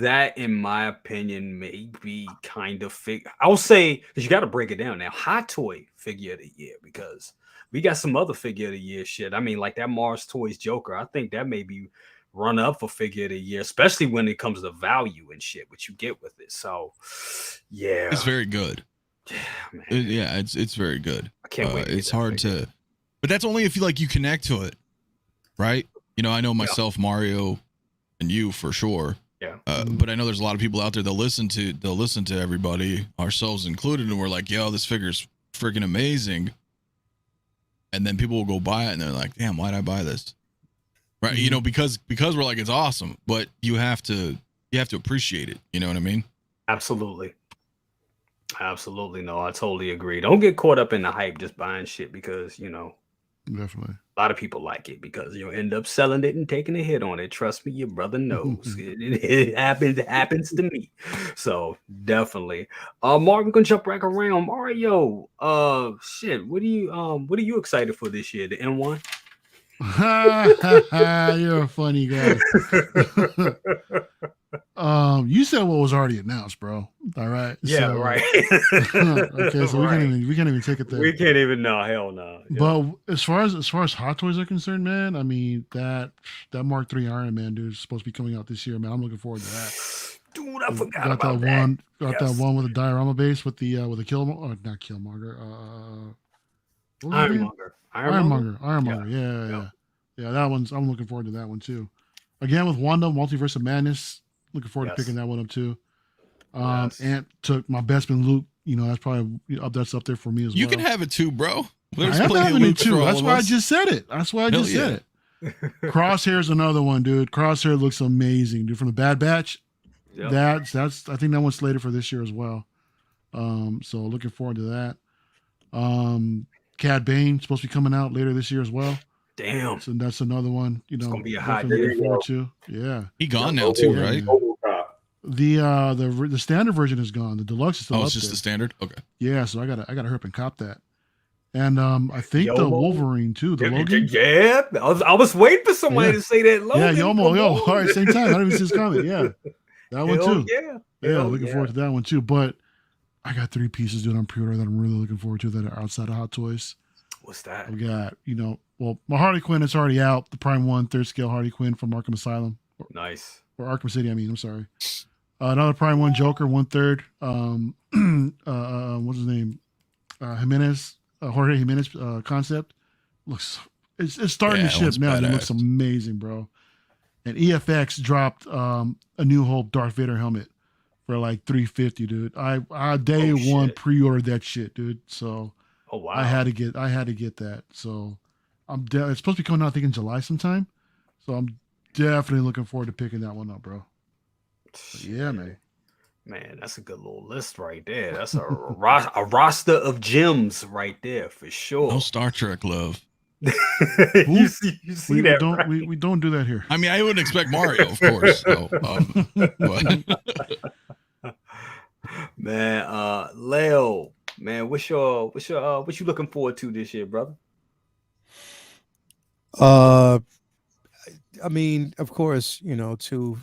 that, in my opinion, may be kind of I'll say, because you got to break it down now. Hot Toy figure of the year, because we got some other figure of the year shit. I mean, like that Mars Toys Joker. I think that may be run up for figure of the year, especially when it comes to value and shit, what you get with it. So, yeah, it's very good. Yeah, man. It's very good. I can't wait. It's hard to, but that's only if you connect to it, right? You know, I know myself, Mario, and you for sure. Yeah. But I know there's a lot of people out there that listen to everybody, ourselves included, and we're like, yo, this figure's freaking amazing. And then people will go buy it and they're like, damn, why'd I buy this? Right. You know, because we're like, it's awesome, but you have to appreciate it. You know what I mean? Absolutely. No, I totally agree. Don't get caught up in the hype just buying shit because, you know, definitely a lot of people like it because you'll end up selling it and taking a hit on it. Trust me, your brother knows. it happens to me. So definitely. Mark, we're gonna jump back around. Mario, shit, what are you excited for this year? The N1? You're a funny guy. You said what was already announced, bro. All right. Yeah, so, right. Okay, so right. we can't even take it there. We can't even know. Hell no. Yeah. But as far as Hot Toys are concerned, man, I mean that Mark III Iron Man dude is supposed to be coming out this year, man. I'm looking forward to that. Dude, I forgot about that. That one with the diorama base with the not Killmonger. Ironmonger. Yeah. That one's. I'm looking forward to that one too. Again with Wanda, Multiverse of Madness. Looking forward to picking that one up too. Ant took my Bespin Luke. You know, that's up there for me as well. You can have it too, bro. There's I am having it too. That's why I just said it. Said it. Crosshair's another one, dude. Crosshair looks amazing, dude. From the Bad Batch. Yep. That's. I think that one's slated for this year as well. So looking forward to that. Cad Bane supposed to be coming out later this year as well. Damn. So that's another one. You know, it's gonna be a hot looking forward to. Yeah. He gone now too, right? The standard version is gone. The deluxe is still up it's just there. the standard. Okay. Yeah, so I gotta hurry up and cop that. And I think the Wolverine too. The Logan. Yeah, I was waiting for somebody to say that. Logan. Yeah, Yomo. All right, same time. I didn't even see his comment. Yeah, that one too. Yeah, looking forward to that one too. But I got 3 pieces, dude, on pre-order that I'm really looking forward to that are outside of Hot Toys. What's that? We got, my Harley Quinn is already out. The Prime 1 3rd scale Harley Quinn from Arkham Asylum. Nice. Or Arkham City, I'm sorry. Another Prime 1 Joker 1/3. What's his name? Jorge Jimenez concept. It's starting to ship now. It looks amazing, bro. And EFX dropped a New Hope Darth Vader helmet for like $350, dude. I day one pre-ordered that shit, dude. So wow. I had to get that. So it's supposed to be coming out, I think, in July sometime. So I'm definitely looking forward to picking that one up, bro. But yeah, man. Man, that's a good little list right there. That's a roster of gems right there for sure. No Star Trek love. you see that? Right? We don't do that here. I mean, I wouldn't expect Mario, of course. So, man, Leo, man, what you looking forward to this year, brother? I mean, of course, to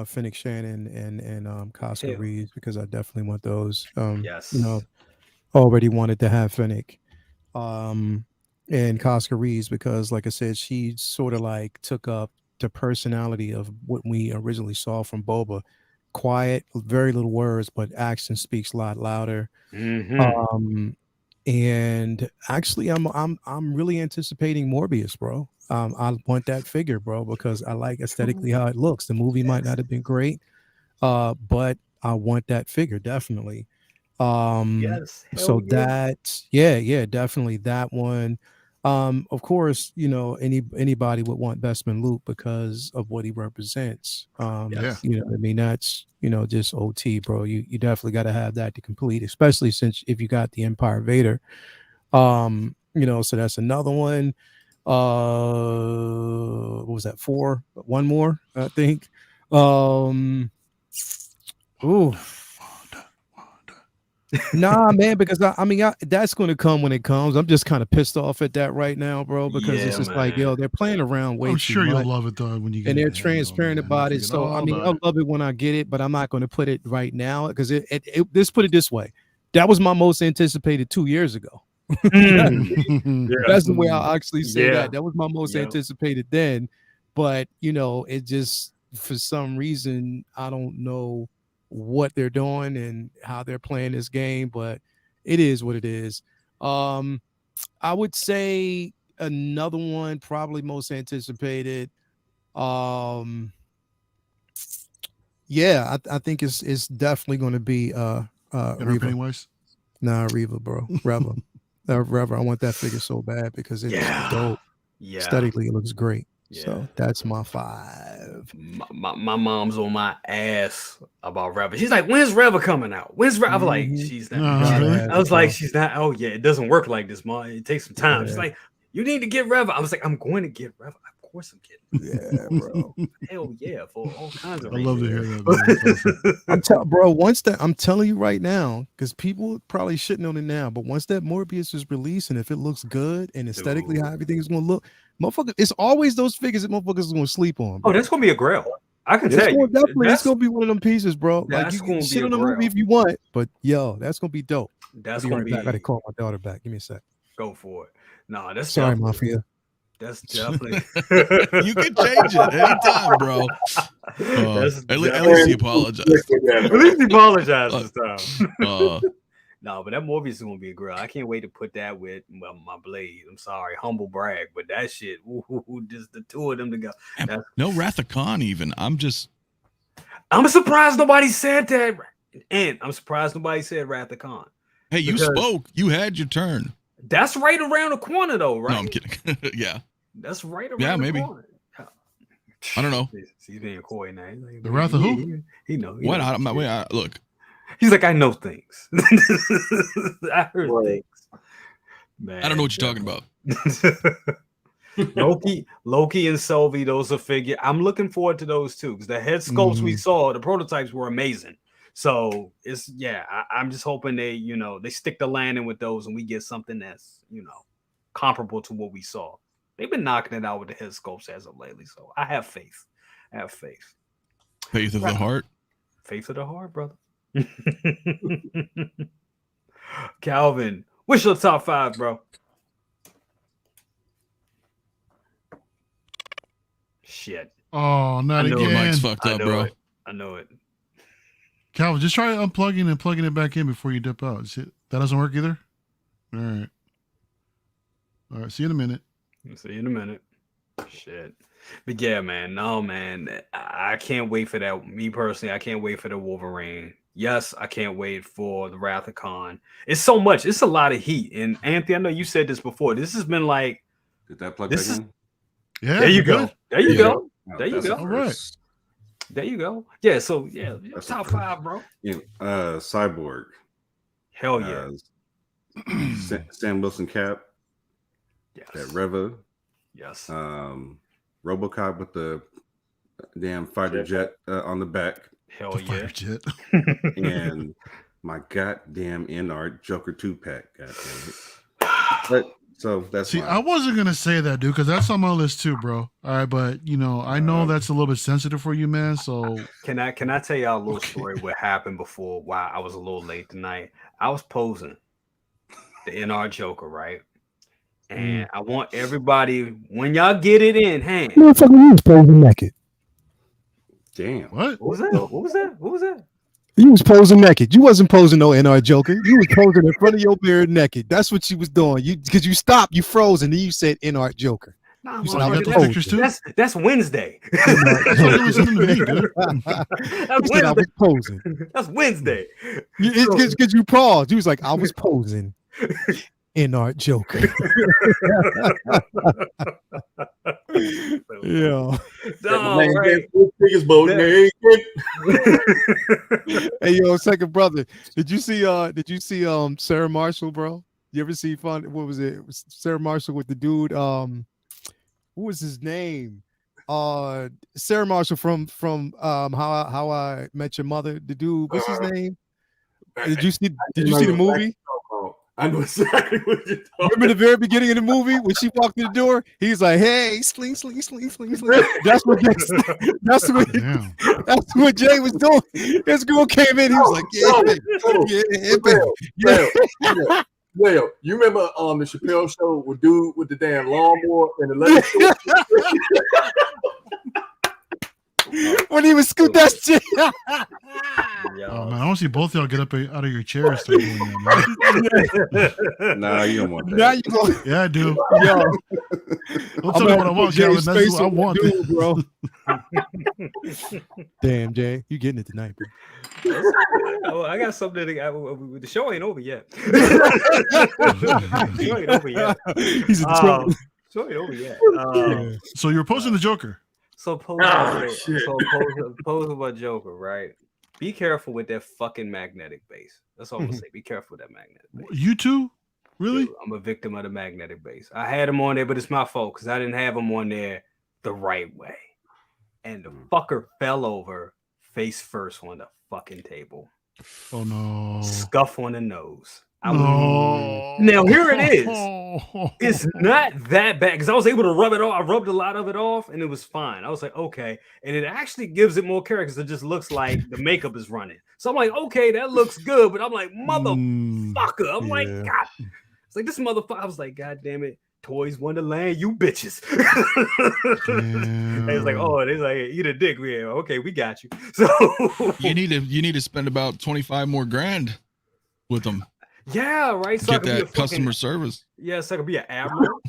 Phoenix Shannon and Cosmo Reeves, because I definitely want those. Yes. Already wanted to have Fennec. and Cosca Reeves, because like I said, she sort of like took up the personality of what we originally saw from Boba. Quiet, very little words, but action speaks a lot louder. And actually, I'm really anticipating Morbius, bro. I want that figure, bro, because I like aesthetically how it looks. The movie might not have been great, but I want that figure definitely. So that, yeah, definitely that one. Of course, you know, anybody would want Bestman Luke because of what he represents. You know what I mean? That's, you know, just OT, bro. You definitely got to have that to complete, especially since if you got the Empire Vader. You know, so that's another one. What was that? 4? One more, I think. Ooh. Nah, man, because I mean, that's going to come when it comes. I'm just kind of pissed off at that right now, bro, because it's just like, yo, they're playing around way I'm too sure much. you'll love it though when you get And it. they're transparent about it. So I mean, I'll love it when I get it, but I'm not going to put it right now because let's put it this way: that was my most anticipated 2 years ago. That's the way I actually say that. That was my most anticipated then, but you know, it just for some reason I don't know what they're doing and how they're playing this game, but it is what it is. I would say another one, probably most anticipated. Yeah, I think it's definitely going to be Reva. Pennywise? Nah, Reva, bro, Reva. Reva, I want that figure so bad because it's dope. Yeah, Aesthetically, it looks great. Yeah. So that's my 5. My mom's on my ass about Reva. She's like, "When's Reva coming out? When's Reva?" I'm like, "She's not." Really? I was like, "She's not." Oh yeah, it doesn't work like this, Mom. It takes some time. She's like, "You need to get Reva." I was like, "I'm going to get Reva. Of course I'm getting." Yeah, bro. Hell yeah, for all kinds of I reasons. love to hear that. Bro, once that, I'm telling you right now, because people probably shitting on it now, but once that Morbius is released and if it looks good and aesthetically how everything is going to look, motherfucker, it's always those figures that motherfuckers is going to sleep on. Bro. Oh, that's going to be a grail. I can tell you. Definitely, it's going to be one of them pieces, bro. Like you can gonna shit be on the movie if you want, but yo, that's going to be dope. That's going to be. I got to call my daughter back. Give me a sec. Go for it. No, that's sorry, Mafia. That's definitely. You can change it anytime, bro. At least he apologized. At least he apologized this time. No, but that Morbius is gonna be a grill. I can't wait to put that with my blade. I'm sorry, humble brag, but that shit, just the two of them together. No Wrath of Khan even. I'm surprised nobody said that, and I'm surprised nobody said Wrath of Khan. Hey, you spoke. You had your turn. That's right around the corner, though, right? No, I'm kidding. Yeah, that's right around. Maybe. The corner. I don't know. He's being coy now. Like, the Wrath of who? He know. What? I'm not. Look. He's like, I know things. I heard things. Man, I don't know what you're talking about. Loki and Sylvie, those are figure. I'm looking forward to those too because the head sculpts we saw, the prototypes were amazing. So it's I'm just hoping they stick the landing with those and we get something that's comparable to what we saw. They've been knocking it out with the head sculpts as of lately, so I have faith. Faith of the heart. Faith of the heart, brother. Calvin, what's your top 5, bro? Shit. Oh, not again. Mike's fucked up, bro. I know it. Calvin, just try unplugging and plugging it back in before you dip out. That doesn't work either? All right. See you in a minute. Shit. But yeah, man. No, man. I can't wait for that. Me personally, I can't wait for the Wolverine. Yes, I can't wait for the Wrath of Khan. It's so much. It's a lot of heat. And Anthony, I know you said this before. This has been like. Did that plug back in? Yeah. There you go. There you go. No, there you go. All right. There you go. Yeah. So top 5, bro. Cyborg. Hell yeah. Sam Wilson Cap. Yes. That Reva. Yes. RoboCop with the damn fighter jet on the back. Hell yeah. Fighter jet. And my goddamn in-art Joker 2-pack. Goddamn it. But so that's I wasn't gonna say that, dude, because that's on my list too, bro. All right, but I know that's a little bit sensitive for you, man. So can I tell y'all a little story what happened before? Why I was a little late tonight. I was posing the NR Joker, right? And I want everybody, when y'all get it in hand. Motherfucker, you was posing naked. Damn. What? What was that? What was that? What was that? You was posing naked. You wasn't posing no NR Joker. You was posing in front of your mirror naked. That's what you was doing. You because you stopped, you froze, and then you said NR Joker. Nah, You said I got the that's, pictures too? that's Wednesday. That's what you were sending to me, dude. That's You said I was posing. That's Wednesday. It's because you paused. You was like, I was posing. NR Joker. Yeah. No, right. Hey, yo, second brother. Did you see Sarah Marshall, bro? You ever see what was it? Sarah Marshall with the dude, what was his name? Sarah Marshall from How I Met Your Mother. The dude, what's his name? Did you see the movie? I know exactly what you're talking about. Remember the very beginning of the movie when she walked through the door? He's like, "Hey, sling, sling, sling, sling, sling." That's what Jay was doing. This girl came in. He was like, "Yeah." Well, you remember the Chappelle show with dude with the damn lawnmower and the leather? When he was scoot that shit. Oh man, I want to see both of y'all get up out of your chairs and start doing that, man. Nah, you don't want that. Now you go. Yeah, I do. Yo, Don't tell me what I want, Calvin. That's what I want. Dude, bro. Damn, Jay, you getting it tonight, bro. Oh, I got something. The show ain't over yet. The show ain't over yet. He's in trouble. Show ain't over yet. So you're posting the Joker. So pose about Joker, right? Be careful with that fucking magnetic base. That's all I'm gonna say. Be careful with that magnetic base. You too? Really? Dude, I'm a victim of the magnetic base. I had him on there, but it's my fault because I didn't have him on there the right way. And the fucker fell over face first on the fucking table. Oh no. Scuff on the nose. No. Now here it is. It's not that bad because I was able to rub it off. I rubbed a lot of it off and it was fine. I was like, okay. And it actually gives it more character because it just looks like the makeup is running. So I'm like, okay, that looks good. But I'm like, motherfucker. I'm like, God. It's like this motherfucker. I was like, God damn it. Toys Wonderland, you bitches. They was like, oh, they like eat a dick. Yeah, okay, we got you. So you need to spend about 25 more grand with them. Yeah, right. So get that customer service. Yeah, so I could be an admiral.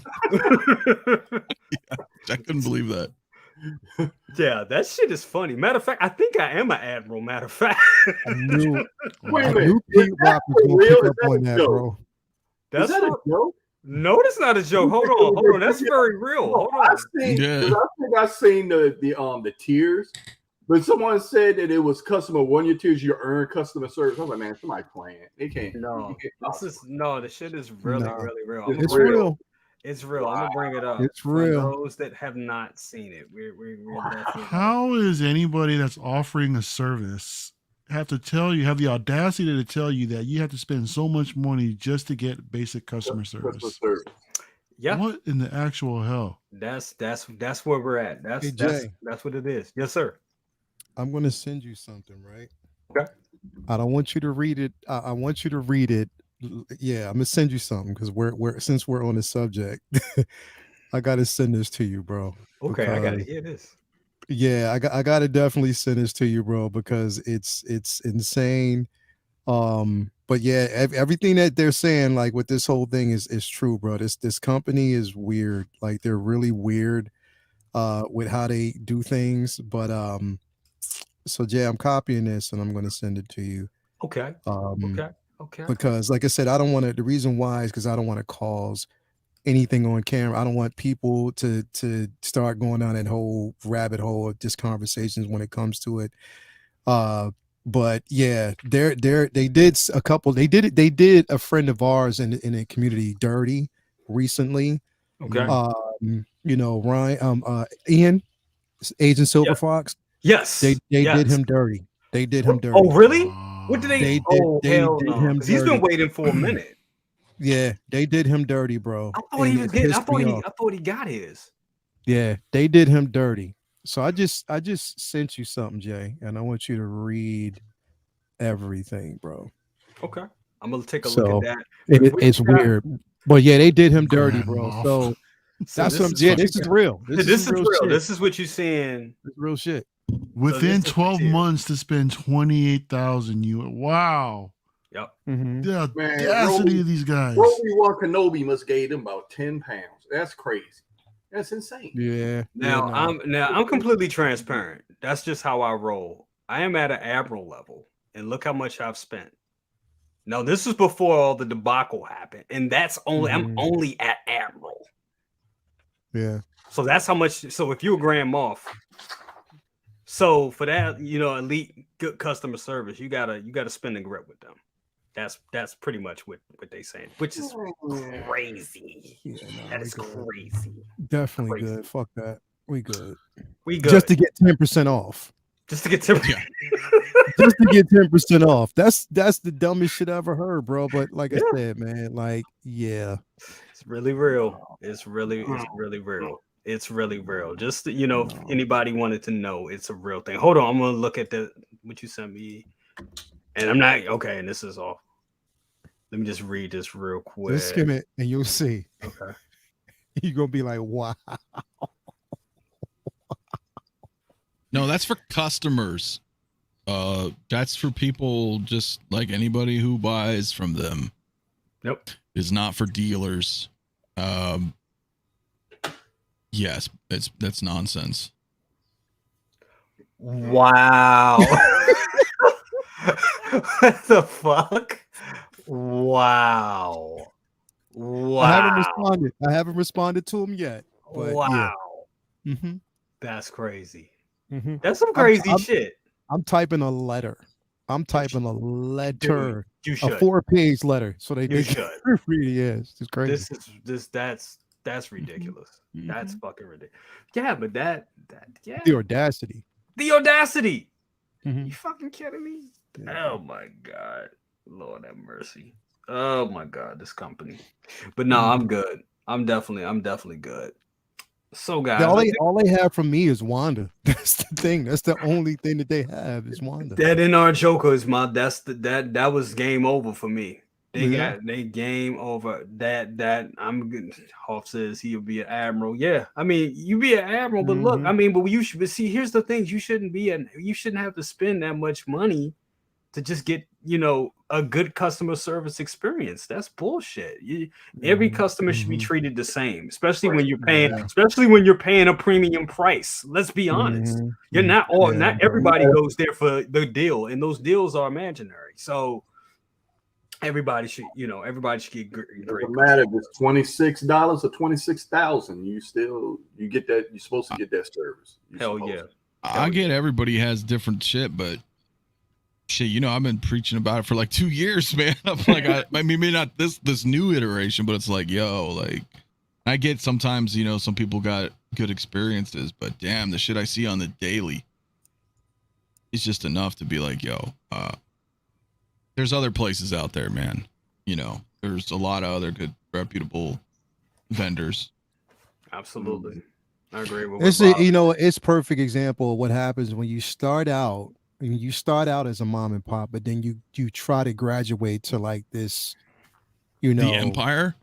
I couldn't believe that. Yeah, that shit is funny. Matter of fact, I think I am an admiral. Matter of fact, I knew Pete Rock was gonna pick up on that, bro. That's a joke. No, that's not a joke. Hold on. That's very real. Hold on. I think I've seen the tiers. But someone said that it was customer 1 year tiers, you earn customer service. I'm like, man, somebody playing. They can't. No, the shit is really, really real. It's real. It's real. I'm gonna bring it up. It's real. For those that have not seen it, we're How is anybody that's offering a service have the audacity to tell you that you have to spend so much money just to get basic customer service? Yeah. What in the actual hell? That's where we're at. That's what it is. Yes, sir. I'm going to send you something, right? Okay. I don't want you to read it. I want you to read it. Yeah, I'm going to send you something because since we're on the subject, I got to send this to you, bro. Okay, I got to hear this. Yeah, I got to definitely send this to you, bro, because it's insane. But yeah, everything that they're saying, like with this whole thing is true, bro. This company is weird. Like they're really weird with how they do things. But so Jay, I'm copying this and I'm going to send it to you. Okay. Okay. Because like I said, I don't want to. The reason why is because I don't want to cause anything on camera. I don't want people to start going down that whole rabbit hole of just conversations when it comes to it. But yeah, they did a friend of ours in the community dirty recently. Okay. Ryan, Ian, Agent Silver Fox. Yes. They did him dirty. They did him dirty. Oh, really? What did they hell did no. him He's been waiting for a minute. Yeah, they did him dirty, bro. I thought he got his. Yeah, they did him dirty. So I just sent you something, Jay, and I want you to read everything, bro. Okay. I'm gonna take a look at that. It's weird. But yeah, they did him dirty, Grand bro. Moff. So So that's what I'm. Yeah, this is real. This is some real. shit. This is what you're seeing. This is real shit. Within this is 12 legit. months to spend 28,000 US. Wow. Yep. Mhm. The Man, audacity of these guys. Obi-Wan Kenobi must gave them about 10 pounds. That's crazy. That's insane. Yeah. Now yeah, I'm completely transparent. That's just how I roll. I am at an admiral level, and look how much I've spent. Now this is before all the debacle happened, and that's only I'm only at admiral. Yeah. So that's how much. So if you're a Grand Moff, so for that, elite good customer service, you gotta spend the grip with them. That's pretty much what they saying, which is crazy. Yeah, That's crazy. Definitely Crazy. good. Fuck that. We good. We good. Just to get 10% off. Just to get 10%. Just to get 10% off. That's the dumbest shit I ever heard, bro. But like I said, man, like, yeah. It's really real. It's really real. It's really real. Just to, if anybody wanted to know, it's a real thing. Hold on, I'm gonna look at what you sent me. And I'm not okay, and this is off. Let me just read this real quick. Just skim it and you'll see. Okay. You're gonna be like, wow. No, that's for customers. That's for people just like anybody who buys from them. Nope. It's not for dealers. Yes, that's nonsense. Wow. What the fuck? Wow. I haven't responded to him yet. But wow. Yeah. Mm-hmm. That's crazy. Mm-hmm. That's some crazy shit. I'm typing a letter. Dude, you should. A 4-page letter. So they You should. should. Really is. It's crazy. That's ridiculous. That's fucking ridiculous. Yeah, but yeah. The audacity. The audacity. Mm-hmm. You fucking kidding me? Yeah. Oh my god. Lord have mercy. Oh my god, this company. But no, I'm good. I'm definitely good. So guys, all they have from me is Wanda. That's the thing. That's the only thing that they have is Wanda. That in our Joker is that was game over for me. They game over. That I'm good. Hoff says he'll be an admiral. Yeah, I mean you be an admiral, but look, I mean, but you should. But see, here's the thing: you shouldn't have to spend that much money to just get a good customer service experience. That's bullshit. Every customer should be treated the same, especially when you're paying a premium price. Let's be honest. You're not everybody goes there for the deal, and those deals are imaginary. So everybody should get great. It doesn't matter if it's $26 or $26,000. You get that. You're supposed to get that service. Hell yeah. I get everybody has different shit, but shit, I've been preaching about it for like 2 years, man. I'm like, I mean, maybe not this new iteration, but it's like, like, I get sometimes, some people got good experiences, but damn, the shit I see on the daily, it's just enough to be like, there's other places out there, man. There's a lot of other good, reputable vendors. Absolutely. I agree with it's perfect example of what happens when you start out. I mean, you start out as a mom and pop, but then you try to graduate to like this, the empire.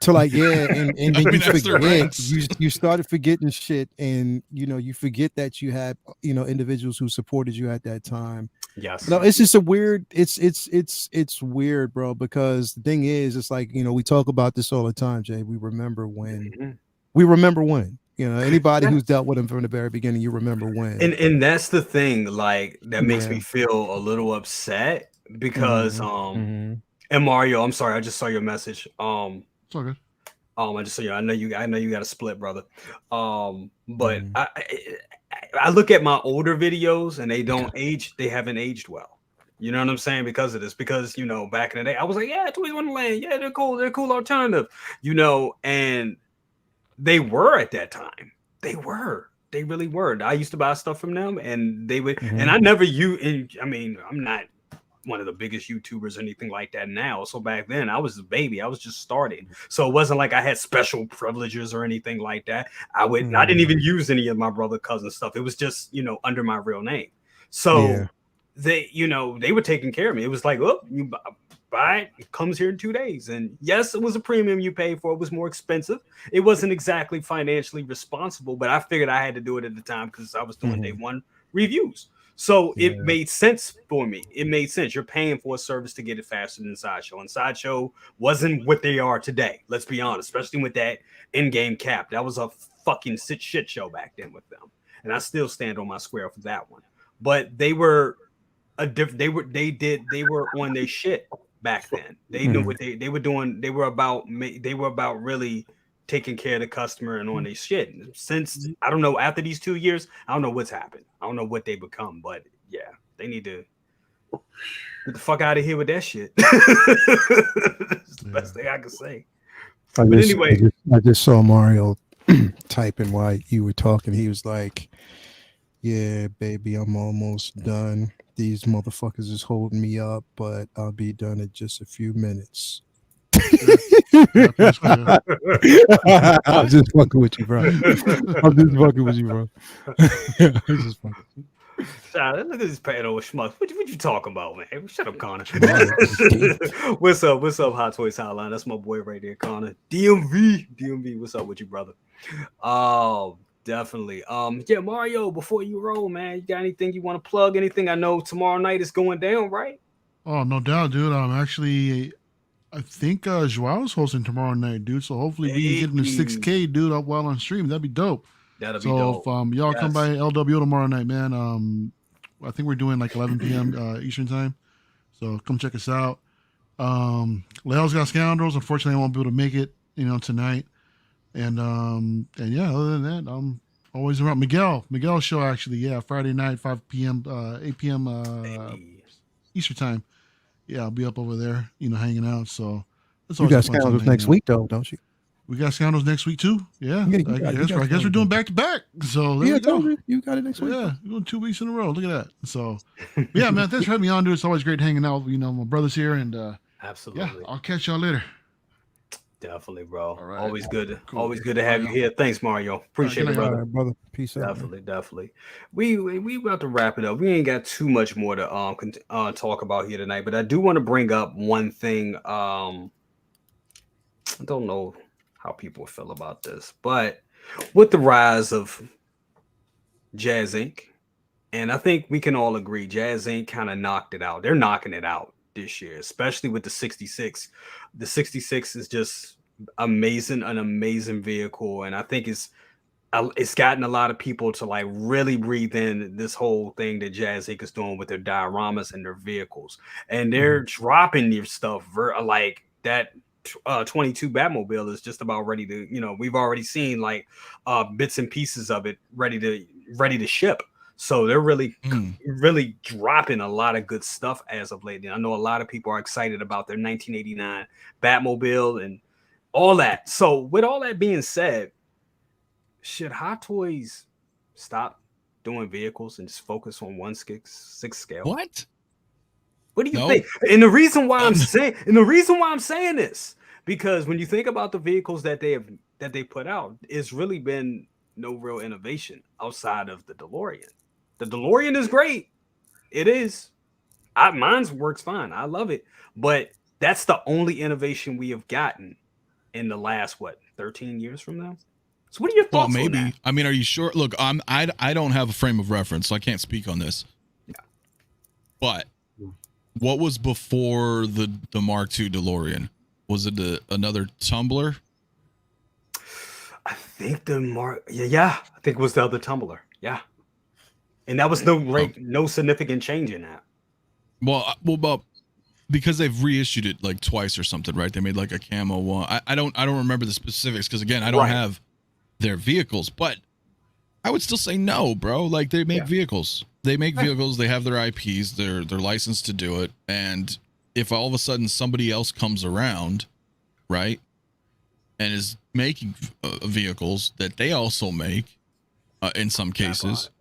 To like and then you forget. You started forgetting shit, and you forget that you had individuals who supported you at that time. Yes. No, it's just a weird. It's weird, bro. Because the thing is, it's like we talk about this all the time, Jay. We remember when. Anybody who's dealt with him from the very beginning, you remember when. And that's the thing, like that makes me feel a little upset because and Mario, I'm sorry, I just saw your message. It's all good. I just saw you. I know you got a split, brother. But I look at my older videos and they haven't aged well. You know what I'm saying? Because of this, because back in the day, I was like, yeah, Toys Wonderland, yeah, they're cool alternative, and they were at that time. They really were. I used to buy stuff from them, and they would. And I never I'm not one of the biggest YouTubers or anything like that now. So back then, I was a baby. I was just starting. So it wasn't like I had special privileges or anything like that. I didn't even use any of my brother cousin stuff. It was just under my real name. So they were taking care of me. It was like, oh, buy it. It comes here in 2 days. And yes, it was a premium you paid for. It was more expensive. It wasn't exactly financially responsible, but I figured I had to do it at the time because I was doing day one reviews. So it made sense for me. It made sense. You're paying for a service to get it faster than Sideshow. And Sideshow wasn't what they are today. Let's be honest, especially with that in-game cap. That was a fucking shit show back then with them. And I still stand on my square for that one. But they were they were on their shit back then. They knew what they were doing. They were about really taking care of the customer and on their shit. And since I don't know, after these 2 years, I don't know what's happened. I don't know what they become, but yeah, they need to get the fuck out of here with that shit. It's the best thing I can say. I just saw Mario typing while you were talking. He was like, "Yeah, baby, I'm almost done. These motherfuckers is holding me up, but I'll be done in just a few minutes." I'm just fucking with you, bro. I'm just fucking with you, bro. I'm just fucking. Look at this pedo schmuck. What you talking about, man? Shut up, Connor. What's up? What's up, Hot Toys Hotline? That's my boy right there, Connor. DMV. What's up with you, brother? Oh, definitely. Yeah, Mario. Before you roll, man, you got anything you want to plug? Anything? I know tomorrow night is going down, right? Oh, no doubt, dude. I think Joao's hosting tomorrow night, dude. So hopefully we can get in the 6K, dude, up while on stream. That'd be dope. That'll be dope. So if y'all come by LWO tomorrow night, man, I think we're doing like 11 p.m. Eastern time. So come check us out. Leo's got Scoundrels. Unfortunately, I won't be able to make it, tonight. And yeah, other than that, I'm always around. Miguel's show actually, yeah, Friday night, 5 p.m., 8 p.m. Eastern time. Yeah, I'll be up over there, hanging out. So that's you got Scoundrels next week, though, don't you? We got Scoundrels next week too. Yeah, I guess we're doing back to back. So there we go. You got it next week. Yeah, we're doing 2 weeks in a row. Look at that. So yeah, man, thanks for having me on, dude. It's always great hanging out. My brother's here, and absolutely. Yeah, I'll catch y'all later. Definitely, bro. All right. Always good to have you here. Thanks, Mario. Appreciate it, brother. Right, brother. Peace out. Definitely. We about to wrap it up. We ain't got too much more to talk about here tonight, but I do want to bring up one thing. I don't know how people feel about this, but with the rise of Jazz Inc., and I think we can all agree Jazz Inc. kind of knocked it out. They're knocking it out this year, especially with the 66. The 66 is just amazing, an amazing vehicle, and I think it's gotten a lot of people to like really breathe in this whole thing that Jazz Inc. is doing with their dioramas and their vehicles, and they're dropping their stuff like that. 22 Batmobile is just about ready to, we've already seen like bits and pieces of it ready to ship. So they're really dropping a lot of good stuff as of late. And I know a lot of people are excited about their 1989 Batmobile and all that. So with all that being said, should Hot Toys stop doing vehicles and just focus on 1/6 scale? What do you think? And the reason why I'm saying this, because when you think about the vehicles that they put out, it's really been no real innovation outside of the DeLorean. The DeLorean is great. It is. Mine's works fine. I love it. But that's the only innovation we have gotten in the last 13 years from now. So what are your thoughts on that? I mean, are you sure? Look, I don't have a frame of reference, so I can't speak on this. Yeah. But what was before the Mark II DeLorean? Was it another Tumbler? I think I think it was the other Tumbler. Yeah. And that was no significant change in that. Well, because they've reissued it like twice or something, right? They made like a camo one. I don't remember the specifics because again, I don't have their vehicles, but I would still say no, bro. Like they make vehicles. They make vehicles. They have their IPs. They're licensed to do it. And if all of a sudden somebody else comes around, right, and is making vehicles that they also make, in some cases,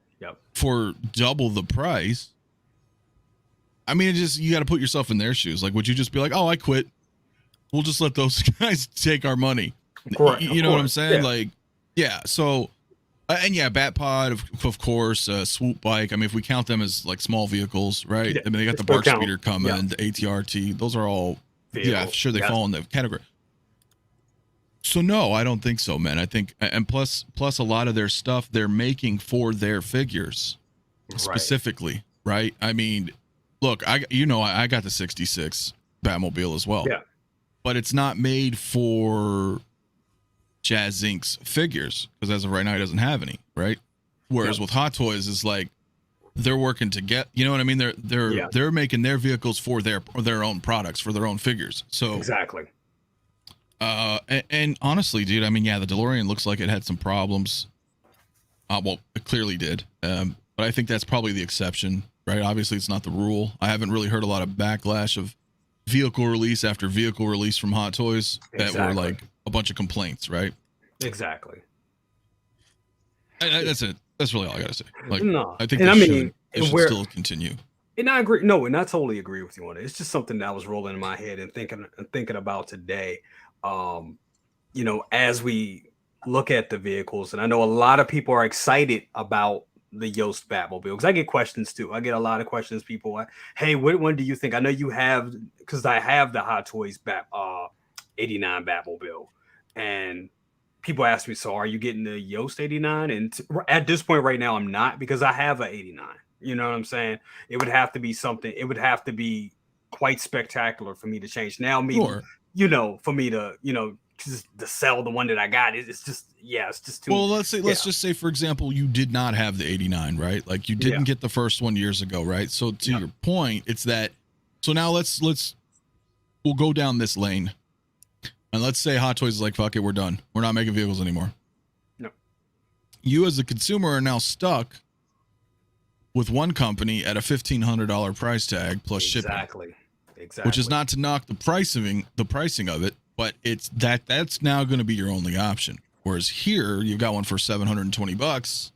for double the price. I mean, you got to put yourself in their shoes. Like, would you just be like, "Oh, I quit. We'll just let those guys take our money"? You know what I'm saying? Yeah. Like, yeah. So And yeah, Batpod, of course, Swoop Bike. I mean, if we count them as like small vehicles, right? Yeah, I mean, they got the Bark Speeder coming, the ATRT. Those are all, vehicles. Sure, they fall in the category. So no, I don't think so, man. I think, and plus a lot of their stuff they're making for their figures specifically, right? I mean, look, I got the 66 Batmobile as well. Yeah. But it's not made for Jazz Inc.'s figures because as of right now, it doesn't have any, right? Whereas with Hot Toys, it's like they're working to get, you know what I mean? They're making their vehicles for their own products, for their own figures. So exactly. And honestly, dude, I mean, yeah, the DeLorean looks like it had some problems. Well, it clearly did. But I think that's probably the exception, right? Obviously, it's not the rule. I haven't really heard a lot of backlash of vehicle release after vehicle release from Hot Toys that were like a bunch of complaints, right? Exactly. That's it. That's really all I gotta say. Like, no, I think it should still continue. And I agree. No, and I totally agree with you on it. It's just something that was rolling in my head and thinking about today. You know, as we look at the vehicles, and I know a lot of people are excited about the Yoast Batmobile because I get questions too. I get a lot of questions. People, hey, what one do you think? I know you have, because I have the Hot Toys 89 Batmobile, and people ask me, so are you getting the Yoast 89? And at this point right now, I'm not, because I have an 89. You know what I'm saying? It would have to be something. It would have to be quite spectacular for me to change. Now, you know, for me to, you know, just to sell the one that I got, it's just too. Well, let's just say, for example, you did not have the 89, right? Like you didn't get the first one years ago, right? So to your point, it's that. So now we'll go down this lane, and let's say Hot Toys is like, fuck it, we're done. We're not making vehicles anymore. No. You as a consumer are now stuck with one company at a $1,500 price tag plus shipping. Exactly. Which is not to knock the pricing of it, but that's now going to be your only option. Whereas here, you've got one for $720.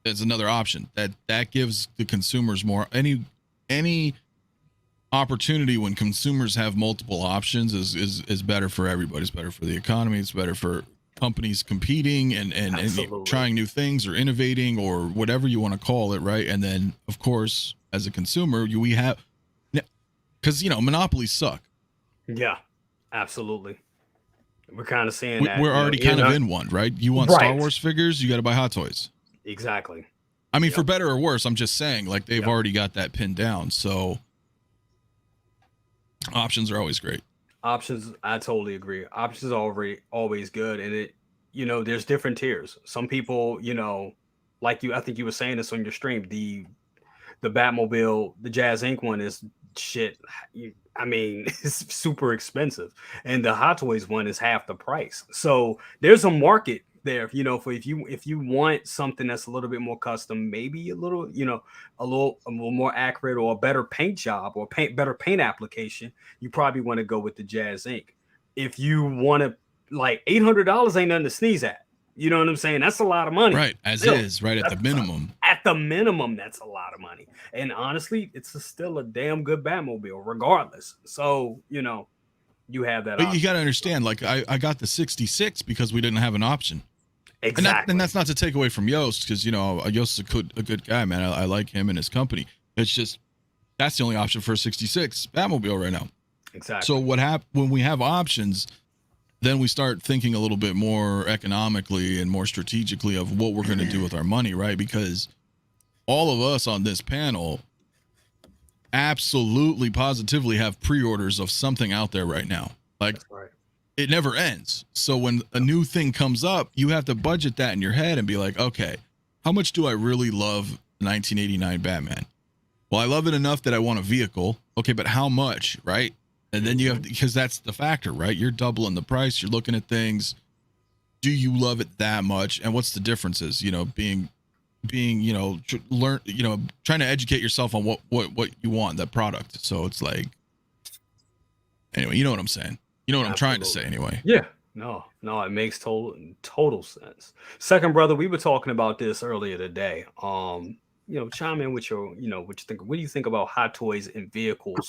There's another option that gives the consumers more. Any opportunity when consumers have multiple options is better for everybody. It's better for the economy. It's better for companies competing and trying new things or innovating or whatever you want to call it, right? And then, of course, as a consumer, we have. Because, you know, monopolies suck. Yeah, absolutely. We're kind of saying that. We're already kind of in one, right? You want Star Wars figures, you got to buy Hot Toys. Exactly. I mean, for better or worse, I'm just saying, like, they've already got that pinned down. So options are always great. Options, I totally agree. Options are always good. And it, you know, there's different tiers. Some people, you know, like I think you were saying this on your stream, the Batmobile, the Jazz Inc. one is shit. I mean, it's super expensive, and the Hot Toys one is half the price. So there's a market there, you know, for if you want something that's a little bit more custom, maybe a little more accurate, or a better paint job, or better paint application, you probably want to go with the Jazz Inc. If you want to, like, $800 ain't nothing to sneeze at. You know what I'm saying? That's a lot of money. Right. At the minimum. At the minimum, that's a lot of money. And honestly, it's still a damn good Batmobile, regardless. So, you know, you have that. But you got to understand, like, I got the 66 because we didn't have an option. Exactly. And that's not to take away from Yoast, because, you know, Yoast is a good guy, man. I like him and his company. It's just, that's the only option for a 66 Batmobile right now. Exactly. So when we have options, then we start thinking a little bit more economically and more strategically of what we're going to do with our money, right? Because all of us on this panel absolutely positively have pre-orders of something out there right now. Like, it never ends. So when a new thing comes up, you have to budget that in your head and be like, okay, how much do I really love 1989 Batman? Well, I love it enough that I want a vehicle. Okay, but how much, right? And then you have, because that's the factor, right? You're doubling the price. You're looking at things. Do you love it that much? And what's the differences? You know, being, you know, trying to educate yourself on what you want, that product. So it's like, anyway, you know what I'm saying? You know what I'm trying to say anyway. Yeah. No, it makes total sense. Second brother, we were talking about this earlier today. You know, chime in with your, you know, what you think. What do you think about Hot Toys and vehicles?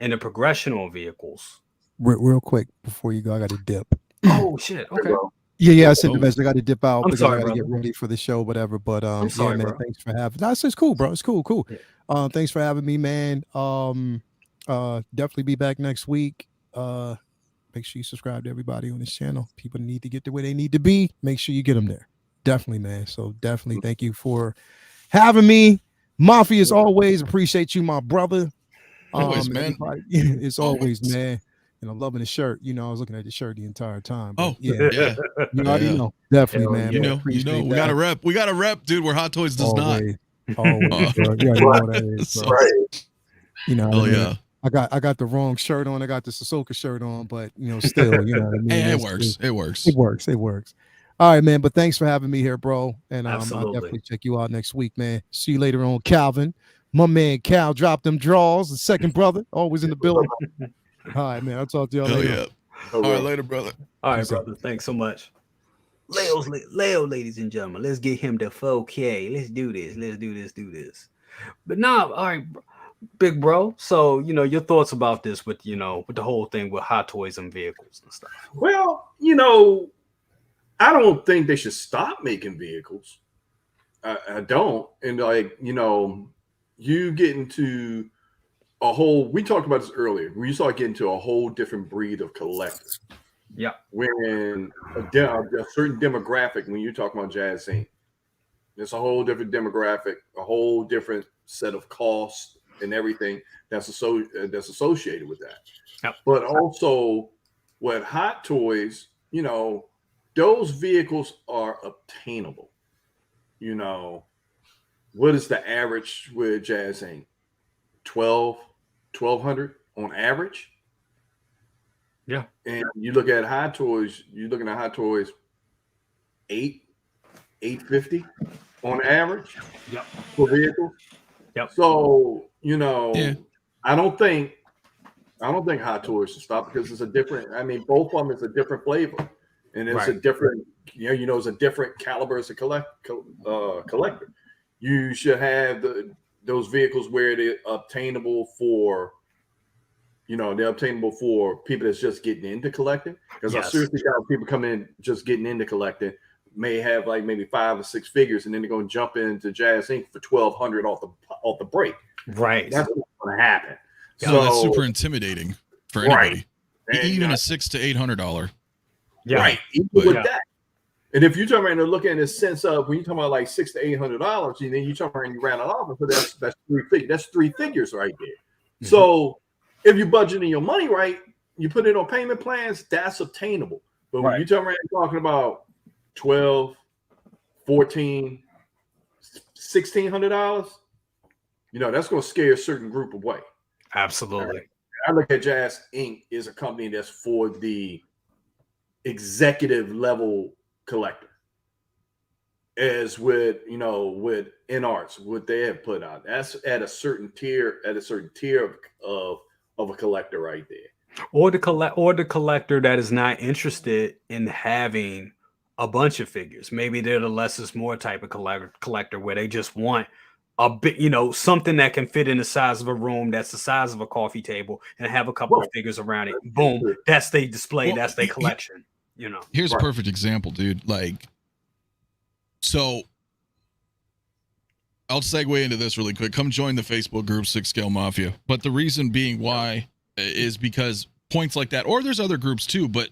And the progression on vehicles. Real quick before you go, I got to dip. Oh shit! Okay. Yeah, I sent the message. I got to dip out I'm because sorry, I got to get brother. ready for the show, whatever. But I'm sorry, yeah, man, bro. thanks for having. That's it's cool, bro. It's cool. Yeah. Thanks for having me, man. Definitely be back next week. Make sure you subscribe to everybody on this channel. People need to get to where they need to be. Make sure you get them there. Definitely, man. So definitely thank you for having me. Mafia, as always, appreciate you, my brother. Always, man. It's always, man. And I'm loving the shirt. You know, I was looking at the shirt the entire time. But yeah. You already know. Definitely, man. You know. We got a rep. We got a rep, dude. Where Hot Toys does always, not. Always, bro. You already know what that is, bro. Right. You know, oh yeah. I got the wrong shirt on. I got the Sissoko shirt on, but you know, still, you know what I mean. Hey, it works. It works. It works. It works. All right, man. But thanks for having me here, bro. And I'll definitely check you out next week, man. See you later on, Calvin. My man Cal dropped them draws. The second brother, always in the building. All right, man. I'll talk to y'all later. Yeah. All right, later, brother. All right, brother. Thanks so much. Leo, ladies and gentlemen, let's get him to 4K. Let's do this. Do this. But now, all right, big bro. So, you know, your thoughts about this with, you know, with the whole thing with Hot Toys and vehicles and stuff. Well, you know, I don't think they should stop making vehicles. I don't. And like, you know, you get into a whole, we talked about this earlier, where you start getting to a whole different breed of collector. Yeah. When a certain demographic, when you're talking about Jazz Inc., it's a whole different demographic, a whole different set of costs and everything that's associated with that. Yep. But also with Hot Toys, you know, those vehicles are obtainable. You know, what is the average with Jazz Inc.? 1,200 on average. Yeah. And you look at Hot Toys, you're looking at Hot Toys 850 on average. Yep. For vehicles. Yep. So, you know, I don't think Hot Toys should stop because it's a different, I mean, both of them is a different flavor. And it's a different, you know, it's a different caliber as a collector. You should have those vehicles where they're obtainable for, you know, they're obtainable for people that's just getting into collecting. Because I seriously got people come in just getting into collecting, may have like maybe 5 or 6 figures, and then they're going to jump into Jazz Inc. for 1,200 off the break. Right. That's what's going to happen. Yeah, so that's super intimidating for anybody. Right. Even a $600 to $800. Yeah. Right. Even with that. And if you're talking about looking in the sense of when you're talking about like $600 to $800, and then you're talking about you round it off, so that's 3 figures. That's 3 figures right there. Mm-hmm. So if you're budgeting your money right, you put it on payment plans, that's obtainable. But when you're talking about $1,200, $1,400, $1,600, you know, that's going to scare a certain group away. Absolutely. I look at Jazz Inc. is a company that's for the executive level collector. As with, you know, with InArts, what they have put out, that's at a certain tier of a collector right there. Or the collector that is not interested in having a bunch of figures. Maybe they're the less is more type of collector where they just want a bit, you know, something that can fit in the size of a room that's the size of a coffee table and have a couple of figures around it. Boom, that's their display, that's their collection. You know, here's a perfect example, dude. Like, so I'll segue into this really quick. Come join the Facebook group 6 Scale Mafia. But the reason being why is because points like that, or there's other groups too, but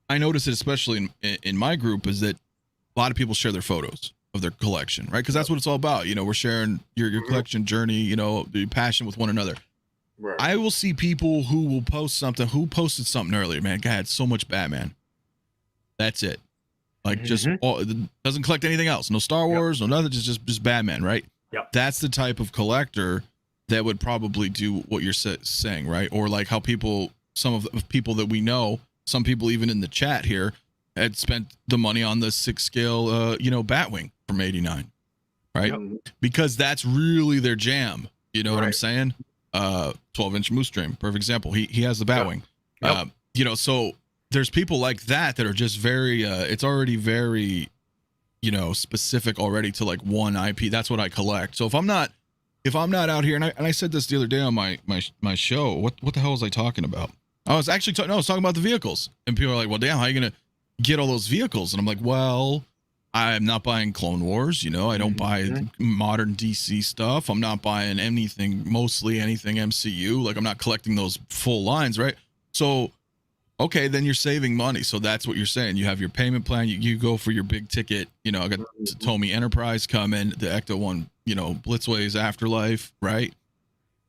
I notice it especially in my group is that a lot of people share their photos of their collection, right? Because that's what it's all about. You know, we're sharing your collection journey, you know, the passion with one another. Right. I will see people who will post something, who posted something earlier, man. God, it's so much Batman. That's it. Like just doesn't collect anything else. No Star Wars, no nothing, just Batman, right? Yep. That's the type of collector that would probably do what you're saying, right? Or like how some of the people that we know, some people even in the chat here had spent the money on the 6 scale, you know, Batwing from '89, right? Yep. Because that's really their jam. You know what I'm saying? 12-inch Moose Dream, perfect example. He has the Batwing. Yep. You know, so there's people like that are just very, it's already very, you know, specific already to like one IP. That's what I collect. So if I'm not out here, and I said this the other day on my show, what the hell was I talking about? I was actually talking about the vehicles, and people are like, well, damn, how you gonna, get all those vehicles? And I'm like, well, I'm not buying Clone Wars, I don't buy modern DC stuff. I'm not buying mostly anything MCU. Like, I'm not collecting those full lines, right? So, okay, then you're saving money. So that's what you're saying. You have your payment plan. You go for your big ticket. I got Tomy Enterprise coming, the Ecto one, Blitzway's Afterlife, right?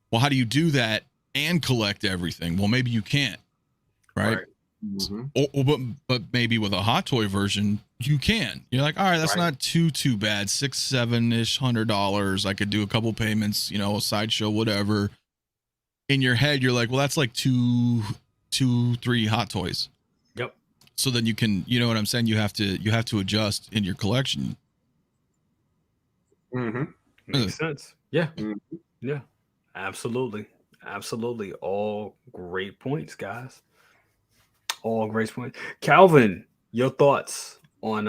Well, how do you do that and collect everything? Well, maybe you can't, right? But maybe with a Hot Toy version, you can. You're like, all right, that's not too bad. $6-7-ish $100. I could do a couple payments, a sideshow, whatever. In your head, you're like, well, that's like 2-3 Hot Toys. Yep. So then you can, you know what I'm saying? You have to adjust in your collection. Makes sense. Yeah. Yeah. Absolutely. All great points, guys. All great points. Calvin, your thoughts on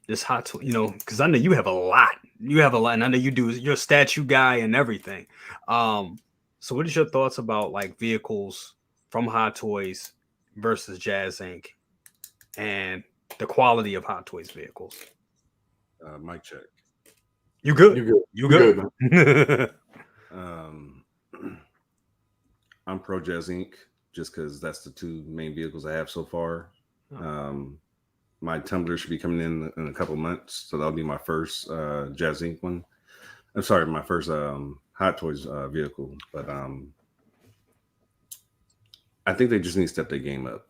this Hot Toy, because I know you have a lot. And I know you're a statue guy and everything. So what is your thoughts about like vehicles from Hot Toys versus Jazz Inc. and the quality of Hot Toys vehicles? Mic check. You good? You good, man. I'm pro Jazz Inc. just because that's the two main vehicles I have so far. My Tumbler should be coming in a couple months, so that'll be my first Jazz Inc. one. I'm sorry, my first Hot Toys vehicle. But I think they just need to step their game up.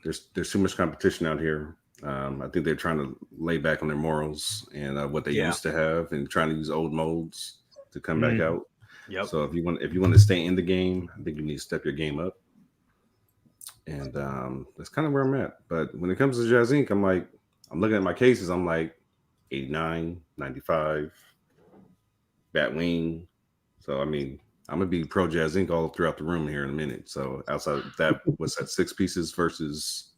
There's too much competition out here. I think they're trying to lay back on their morals and what they used to have, and trying to use old molds to come back out. Yep. So if you want to stay in the game, I think you need to step your game up. And that's kind of where I'm at. But when it comes to Jazz Inc., I'm looking at my cases. I'm like 89, 95, Batwing. So I'm gonna be pro Jazz Inc. all throughout the room here in a minute. So outside of that, what's that, 6 pieces versus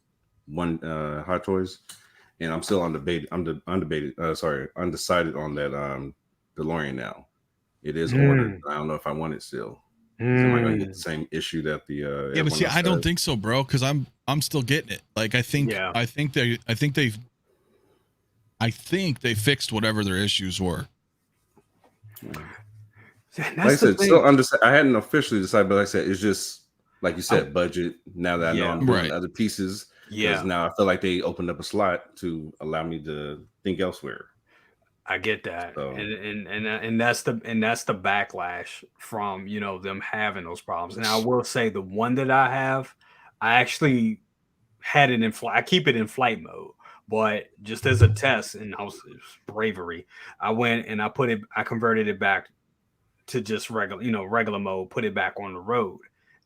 1 Hot Toys? And I'm still undecided on that DeLorean now. It is ordered. I don't know if I want it still. Am I going to get the same issue that the but see, I don't think so, bro, because I'm still getting it. Like, I think they fixed whatever their issues were. Like I said, still undecided. I hadn't officially decided, but like I said, it's just like you said, budget. Now that I know I'm doing other pieces, because now I feel like they opened up a slot to allow me to think elsewhere. I get that, so. and that's the backlash from them having those problems. And I will say the one that I have, I actually had it in flight. I keep it in flight mode, but just as a test, and bravery, I went and I converted it back to just regular mode, put it back on the road,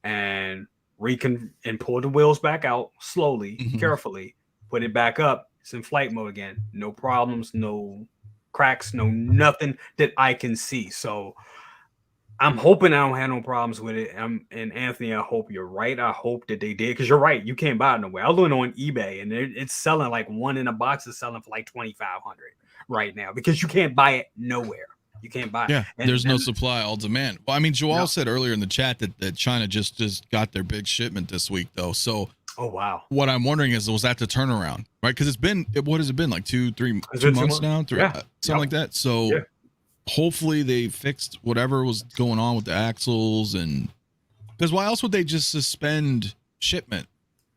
and pulled the wheels back out slowly, carefully, put it back up. It's in flight mode again. No problems, no cracks, nothing that I can see. So I'm hoping I don't have no problems with it. And Anthony, I hope you're right. I hope that they did, because you're right. You can't buy it nowhere. I was looking on eBay, and it's selling like one in a box is selling for like $2,500 right now, because you can't buy it nowhere. You can't buy it. Yeah, there's no supply, all demand. Well, Joel said earlier in the chat that China just got their big shipment this week, though. So, oh wow. What I'm wondering is, was that the turnaround, right? Because what has it been, like 2 months now, something like that. So hopefully they fixed whatever was going on with the axles, and because why else would they just suspend shipment?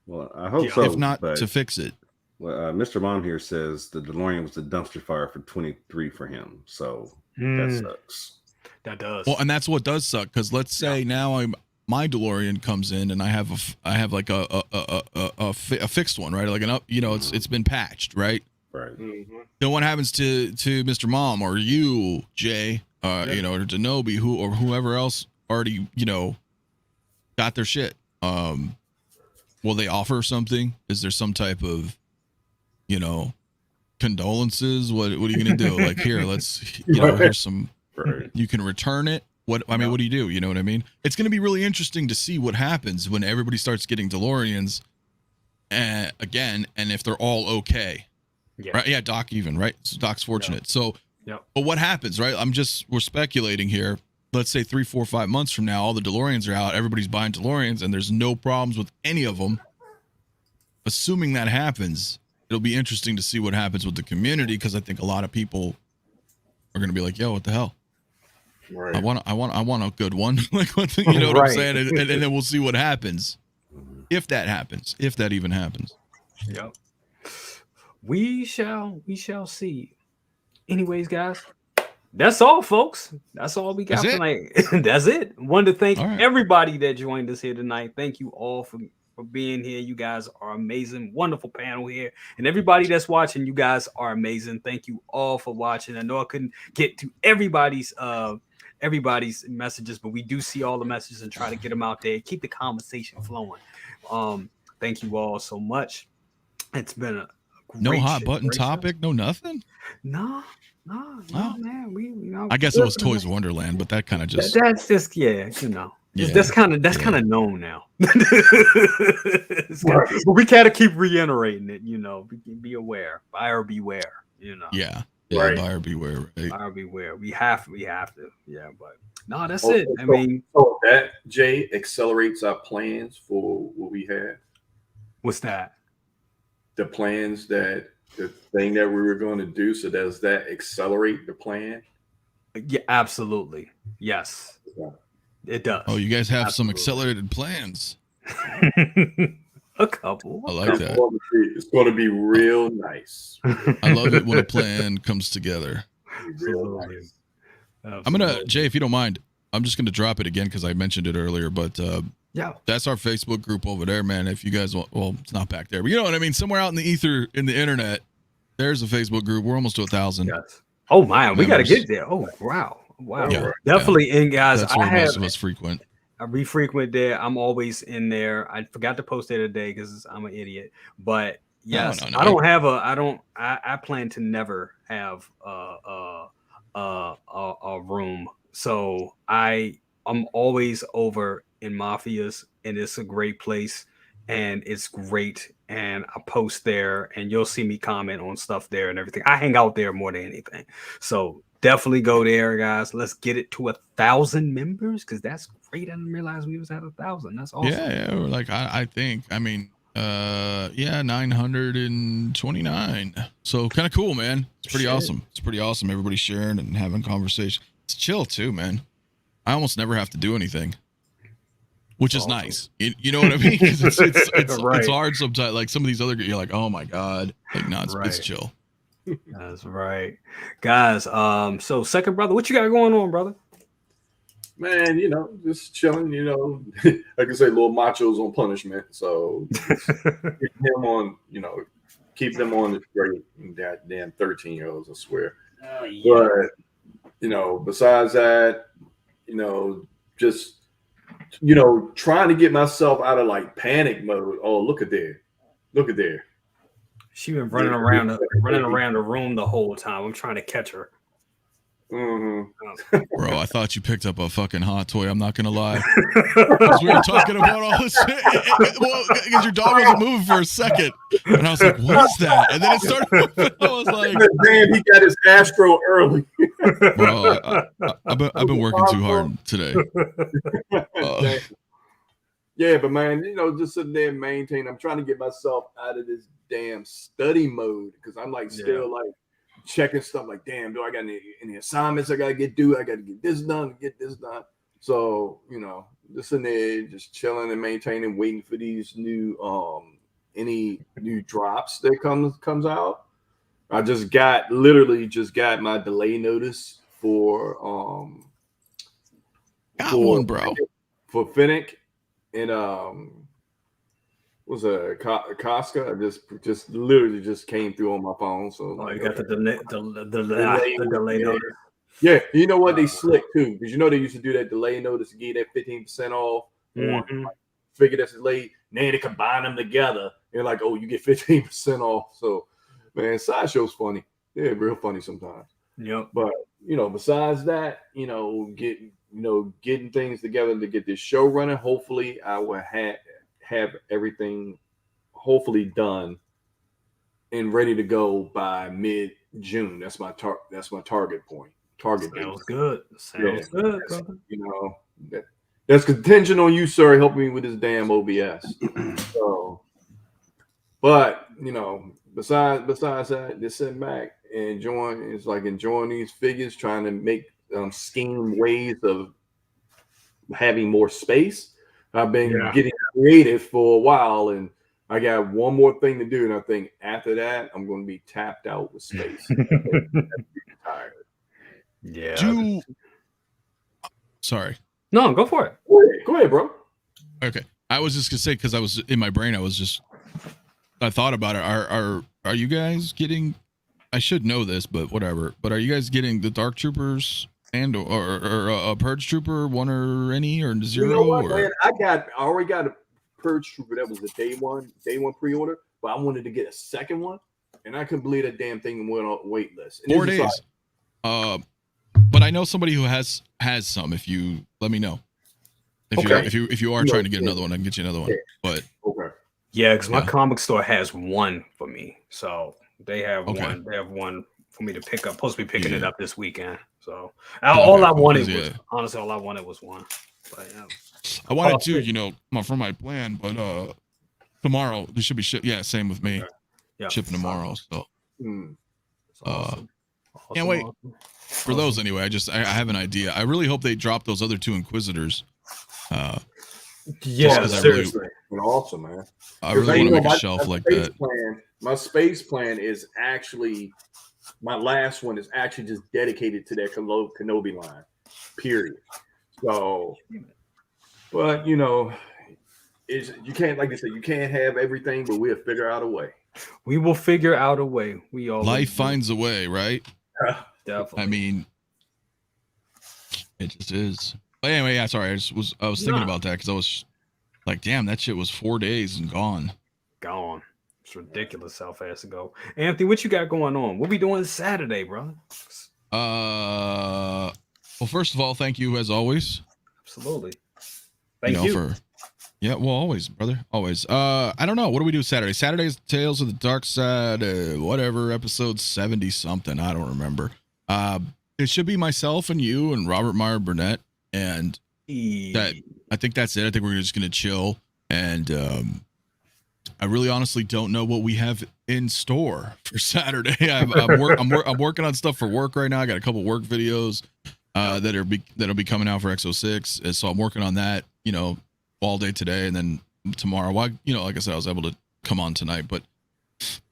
Well, I hope so, if not to fix it. Well, Mr. Mom here says the DeLorean was the dumpster fire for 23 for him. So that sucks. That does. Well, and that's what does suck, because let's say now my DeLorean comes in and I have like a fixed one, right? Like it's been patched, right? Right. Then what happens to Mr. Mom or you, Jay, or Denobi, whoever else already got their shit? Will they offer something? Is there some type of condolences? What are you gonna do? Like, here, let's here's some. Right. You can return it. What do you do? You know what I mean? It's going to be really interesting to see what happens when everybody starts getting DeLoreans again, and if they're all okay. Yeah. Right? Yeah, Doc even, right? So Doc's fortunate. So, but what happens, right? We're speculating here. Let's say 3, 4, 5 months from now, all the DeLoreans are out. Everybody's buying DeLoreans, and there's no problems with any of them. Assuming that happens, it'll be interesting to see what happens with the community, because I think a lot of people are going to be like, yo, what the hell? Right. I want a good one. Like, what the, you know what I'm saying? And then we'll see what happens. If that happens, if that even happens. Yep. We shall see. Anyways, guys, that's all, folks. That's all we got tonight. That's it. Wanted to thank everybody that joined us here tonight. Thank you all for being here. You guys are amazing. Wonderful panel here. And everybody that's watching, you guys are amazing. Thank you all for watching. I know I couldn't get to everybody's messages, but we do see all the messages and try to get them out there. Keep the conversation flowing. Thank you all so much. It's been a no hot button topic, no nothing. No, man. We I guess it was Toys Wonderland, but that kind of just that's just that's kind of known now. But we gotta keep reiterating it. Be aware, buyer beware. Yeah, right. Buyer beware. Right? Buyer beware. We have to. Yeah, but no, that's it. I mean, so that Jay accelerates our plans for what we had. What's that? The plans the thing that we were going to do. So does that accelerate the plan? Yeah, absolutely. Yes, it does. Oh, you guys have some accelerated plans. A couple. I like that. It's going to be real nice. I love it when a plan comes together. Real nice. I'm gonna, Jay, if you don't mind, I'm just gonna drop it again because I mentioned it earlier, but yeah, that's our Facebook group over there, man. If you guys want, well, it's not back there, but you know what I mean. Somewhere out in the ether, in the internet, there's a Facebook group. We're almost to 1,000. Yes. Oh man, we got to get there. Oh wow. Yeah, definitely. And guys, that's where most of us frequent. We frequent there. I'm always in there. I forgot to post it today because I'm an idiot. But yes, no. I plan to never have a room. So I'm always over in Mafias, and it's a great place, and it's great. And I post there, and you'll see me comment on stuff there and everything. I hang out there more than anything. So definitely go there, guys. Let's get it to 1,000 members, because that's great. I didn't realize we was at 1,000. That's awesome. Yeah. Like I think, 929. So kind of cool, man. It's pretty awesome. It's pretty awesome. Everybody sharing and having conversation. It's chill too, man. I almost never have to do anything, which is nice. You know what I mean? Because it's right. It's hard sometimes. Like some of these other, you're like, oh my god, like no, it's chill. That's right, guys. So second brother, what you got going on, brother? Man, just chilling. Like I say, little machos on punishment. So keep them on the straight. That damn 13-year-olds, I swear. Oh, yeah. But besides that, just trying to get myself out of like panic mode. Oh, look at there. She been running around the room the whole time. I'm trying to catch her. Mm-hmm. Bro, I thought you picked up a fucking hot toy. I'm not gonna lie. Because we were talking about all this shit. Well, because your dog wasn't moving for a second, and I was like, "What is that?" And then it started moving. I was like, "Damn, he got his Astro early." Bro, I've been working too hard today. Yeah, but man, just sitting there and maintain. I'm trying to get myself out of this damn study mode because I'm like still like checking stuff. Like, damn, do I got any assignments I gotta get due? I gotta get this done. So just in there, just chilling and maintaining, waiting for these new any new drops that comes out. I literally just got my delay notice for one, bro, for Finnick and was a Casca. I just literally just came through on my phone. So you got the delay notice. Yeah, you know what? They slick too, because they used to do that delay notice to get that 15% off. Mm-hmm. Figure that's late. Now they combine them together. They're like, oh, you get 15% off. So, man, Sideshow's funny. They're real funny sometimes. Yep. But besides that, getting things together to get this show running. Hopefully, I will have everything hopefully done and ready to go by mid-June. That's my target point. Sounds good. Sounds good, brother. That's contingent on you, sir, helping me with this damn OBS. So, but besides that, just sitting back and enjoying these figures, trying to make scheme ways of having more space. I've been getting creative for a while, and I got one more thing to do, and I think after that I'm going to be tapped out with space. Tired. Yeah. Sorry. No, go for it. Go ahead, bro. Okay. I was just gonna say, because I was in my brain, I thought about it. Are you guys getting? I should know this, but whatever. But are you guys getting the Dark Troopers and or a Purge Trooper, one or any or zero? You know what, man? I already got a Purge Trooper that was the day one pre-order, but I wanted to get a second one, and I couldn't believe that damn thing went on wait list. And 4 days. But I know somebody who has some. If you let me know. If you are trying to get another one, I can get you another one. But yeah, because my comic store has one for me, so they have one. They have one for me to pick up. Supposed to be picking it up this weekend. So all I wanted was honestly one. But I wanted to, from my plan, but tomorrow there should be ship. Yeah, same with me. Yeah, shipping tomorrow. So awesome. Can't wait for those anyway. I have an idea. I really hope they drop those other two Inquisitors. Seriously, awesome, man. I really want to make a shelf like that. My space plan is actually my last one is actually just dedicated to that Kenobi line. Period. So, but you can't, like I said, you can't have everything, but we'll figure out a way. We will figure out a way. We all life finds a way, right? Definitely. I mean, it just is. But anyway, yeah, sorry. I was thinking about that because I was like, damn, that shit was 4 days and gone. Gone. It's ridiculous how fast it go. Anthony, what you got going on? What we doing Saturday, brother? Well, first of all, thank you as always. Absolutely. Thank you. Always, brother. Always. I don't know. What do we do Saturday? Saturday's Tales of the Dark Side, whatever, episode 70 something. I don't remember. It should be myself and you and Robert Meyer Burnett. And that I think that's it. I think we're just gonna chill, and I really honestly don't know what we have in store for Saturday. I'm working on stuff for work right now. I got a couple work videos that'll be coming out for X06, and so I'm working on that, all day today, and then tomorrow. Like I said, I was able to come on tonight, but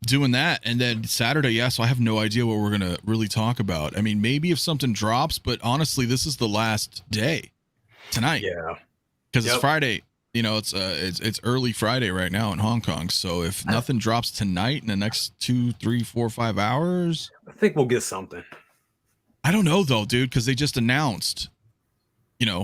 doing that, and then Saturday, so I have no idea what we're gonna really talk about. I mean, maybe if something drops, but honestly, this is the last day tonight. Yeah, because it's Friday. It's early Friday right now in Hong Kong. So if nothing drops tonight in the next 2, 3, 4, 5 hours, I think we'll get something. I don't know though, dude, because they just announced,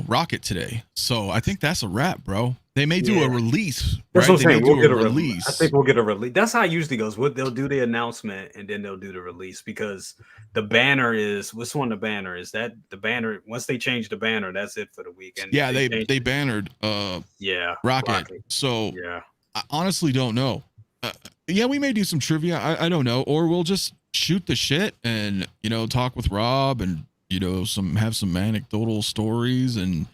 Rocket today. So I think that's a wrap, bro. They may do a release. That's what I'm saying. We'll get a release. I think we'll get a release. That's how it usually goes. They'll do the announcement and then they'll do the release, because the banner is what's on the banner is that the banner. Once they change the banner, that's it for the weekend. Yeah, they bannered. Rocket. So I honestly don't know. We may do some trivia. I don't know, or we'll just shoot the shit and talk with Rob and have some anecdotal stories and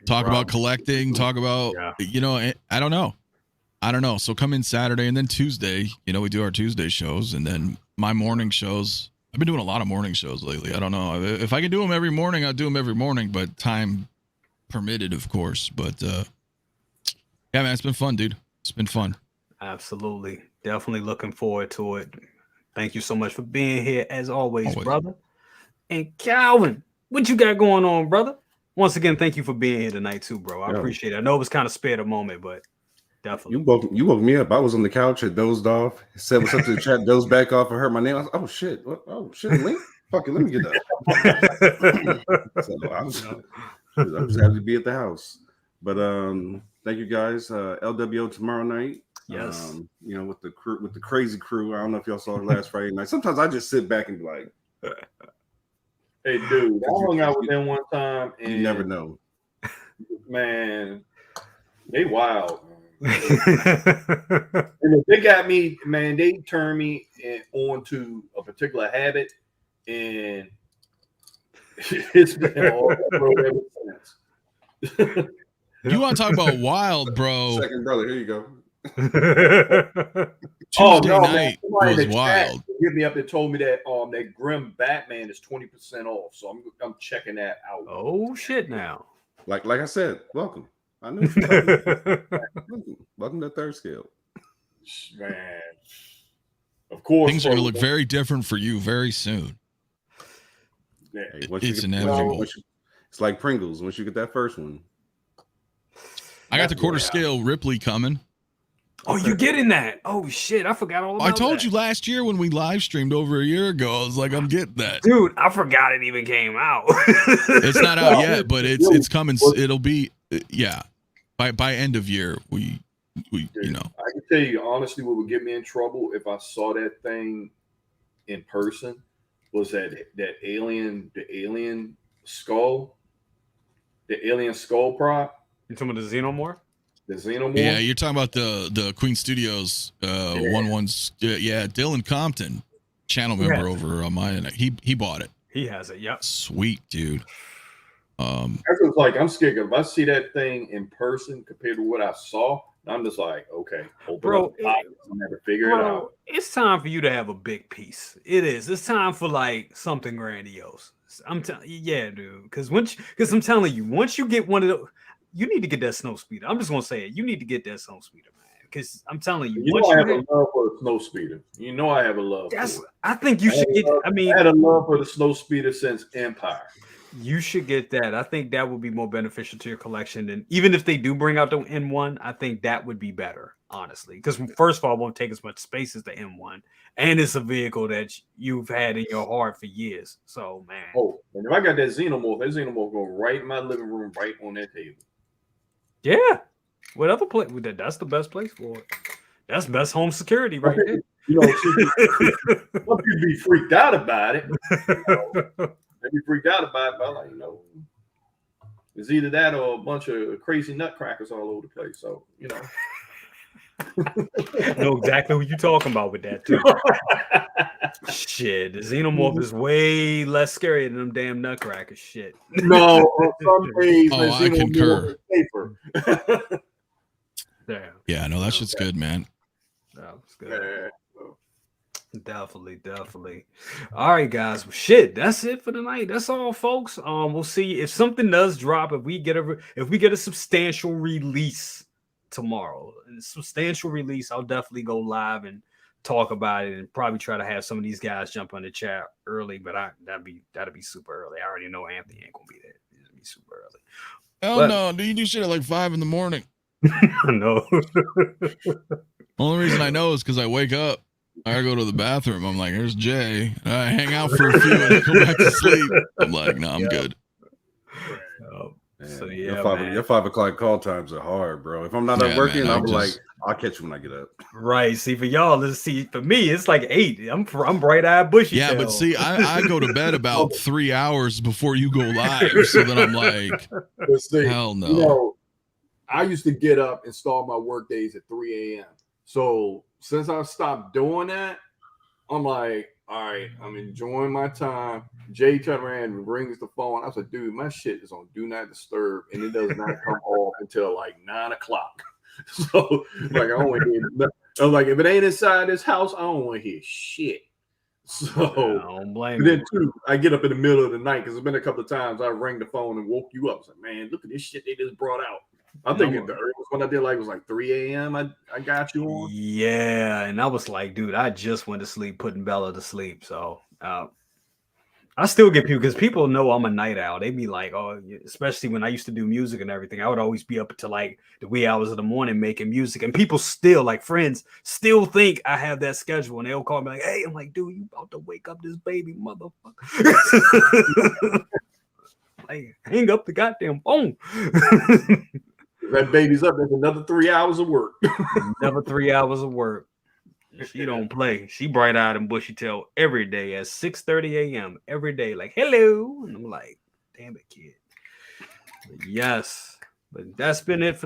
talk about collecting, talk about, I don't know. So come in Saturday, and then Tuesday, we do our Tuesday shows, and then my morning shows. I've been doing a lot of morning shows lately. I don't know if I can do them every morning, I'll do them every morning, but time permitted, of course. But yeah, man, it's been fun, dude. It's been fun. Absolutely. Definitely looking forward to it. Thank you so much for being here as always. Brother. And Calvin, what you got going on, brother? Once again, thank you for being here tonight too, bro. I appreciate it. I know it was kind of spare the moment, but definitely. You woke me up. I was on the couch, I dozed off, said what's up to the chat, dozed back off, and heard my name. I was like, oh shit. Oh shit, Link? Fuck it, let me get that. So I was just happy to be at the house. But thank you guys. LWO tomorrow night. Yes. With the crazy crew. I don't know if y'all saw it last Friday night. Sometimes I just sit back and be like, hey, dude, I hung out with them one time, and you never know. Man, they wild. And they got me, man. They turned me onto a particular habit, and it's been all ever since. You want to talk about wild, bro? Second brother, here you go. Tuesday night was wild. Hit me up and told me that that Grim Batman is 20% off, so I'm checking that out. Oh shit! Now, like I said, welcome. I know what you're talking about. Welcome to Third Scale. Man, of course things are going to look very different for you very soon. Hey, it's inevitable. It's like Pringles. Once you get that first one, I got the quarter scale Ripley coming. Oh, you getting that? Oh shit! I forgot all about that. I told you last year when we live streamed over a year ago. I was like, I'm getting that, dude. I forgot it even came out. It's not out yet, but it's coming. It'll be by end of year. We dude, I can tell you honestly, what would get me in trouble if I saw that thing in person was that alien skull, the alien skull prop. You talking about the Xenomorph? The Xenomorph? Yeah, you're talking about the Queen Studios Dylan Compton, channel member over on mine. He bought it. He has it. Yep. Sweet, dude. That's like I'm scared if I see that thing in person compared to what I saw. I'm just like, okay, bro, I'll never figure it out. It's time for you to have a big piece. It is. It's time for like something grandiose. I'm telling you, yeah, dude. Because I'm telling you, once you get one of those, you need to get that snow speeder. I'm just gonna say it. You need to get that snow speeder, man. Because I'm telling you, I have a love for the snow speeder. You know, I have a love. I think you should get. I had a love for the snow speeder since Empire. You should get that. I think that would be more beneficial to your collection. And even if they do bring out the M1, I think that would be better, honestly. Because first of all, it won't take as much space as the M1. And it's a vehicle that you've had in your heart for years. So, man. Oh, and if I got that Xenomorph go right in my living room, right on that table. Yeah. What other place? That's the best place for it. That's best home security right there. You know, some people be freaked out about it. They be freaked out about it, but like, it's either that or a bunch of crazy nutcrackers all over the place. So, I know exactly what you're talking about with that too. Shit, the Xenomorph is way less scary than them damn nutcrackers. Shit. No, on some days, I concur. Damn. Yeah, no, that shit's good, man. That was good. Definitely. All right, guys. Well, shit, that's it for tonight. That's all, folks. We'll see if something does drop. If we get a substantial release tomorrow, I'll definitely go live and talk about it, and probably try to have some of these guys jump on the chat early. But that'd be super early. I already know Anthony ain't gonna be there. It'll be super early. Hell no, dude! You do shit at like 5 a.m. No. Only reason I know is because I wake up. I gotta go to the bathroom. I'm like, there's Jay. I hang out for a few and go back to sleep. I'm like, no, I'm good. So yeah, your 5 o'clock call times are hard, bro. If I'm not working, man, I'm like, I'll catch you when I get up. Right. See, for y'all, for me, it's like 8. I'm bright-eyed bushy. Yeah, but see, I go to bed about 3 hours before you go live. So then I'm like, hell no. I used to get up and start my work days at 3 a.m. So since I stopped doing that, I'm like, all right, I'm enjoying my time. Jay turned around and rings the phone. I was like, dude, my shit is on Do Not Disturb, and it does not come off until like 9 o'clock. So like, I don't want to hear. I'm like, if it ain't inside this house, I don't want to hear shit. So I don't blame then too, I get up in the middle of the night because it's been a couple of times I rang the phone and woke you up. I was like, man, look at this shit they just brought out. I think the earliest one I did was like 3 a.m. I got you on. Yeah, and I was like, dude, I just went to sleep putting Bella to sleep. So I still get people because people know I'm a night owl. They be like, oh, especially when I used to do music and everything. I would always be up to like the wee hours of the morning making music, and people still, like friends, still think I have that schedule, and they'll call me like, hey, I'm like, dude, you about to wake up this baby, motherfucker. Like, hang up the goddamn phone. That baby's up. There's another 3 hours of work. Another 3 hours of work. She don't play. She bright-eyed and bushy-tailed every day at 6:30 a.m. every day. Like, hello. And I'm like, damn it, kid. But yes. But that's been it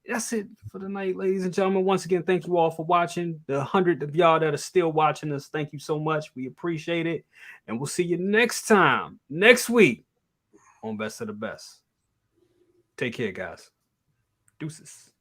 that's it for the night, ladies and gentlemen. Once again, thank you all for watching. The 100 of y'all that are still watching us, thank you so much. We appreciate it. And we'll see you next time, next week on Best of the Best. Take care, guys. Deuces.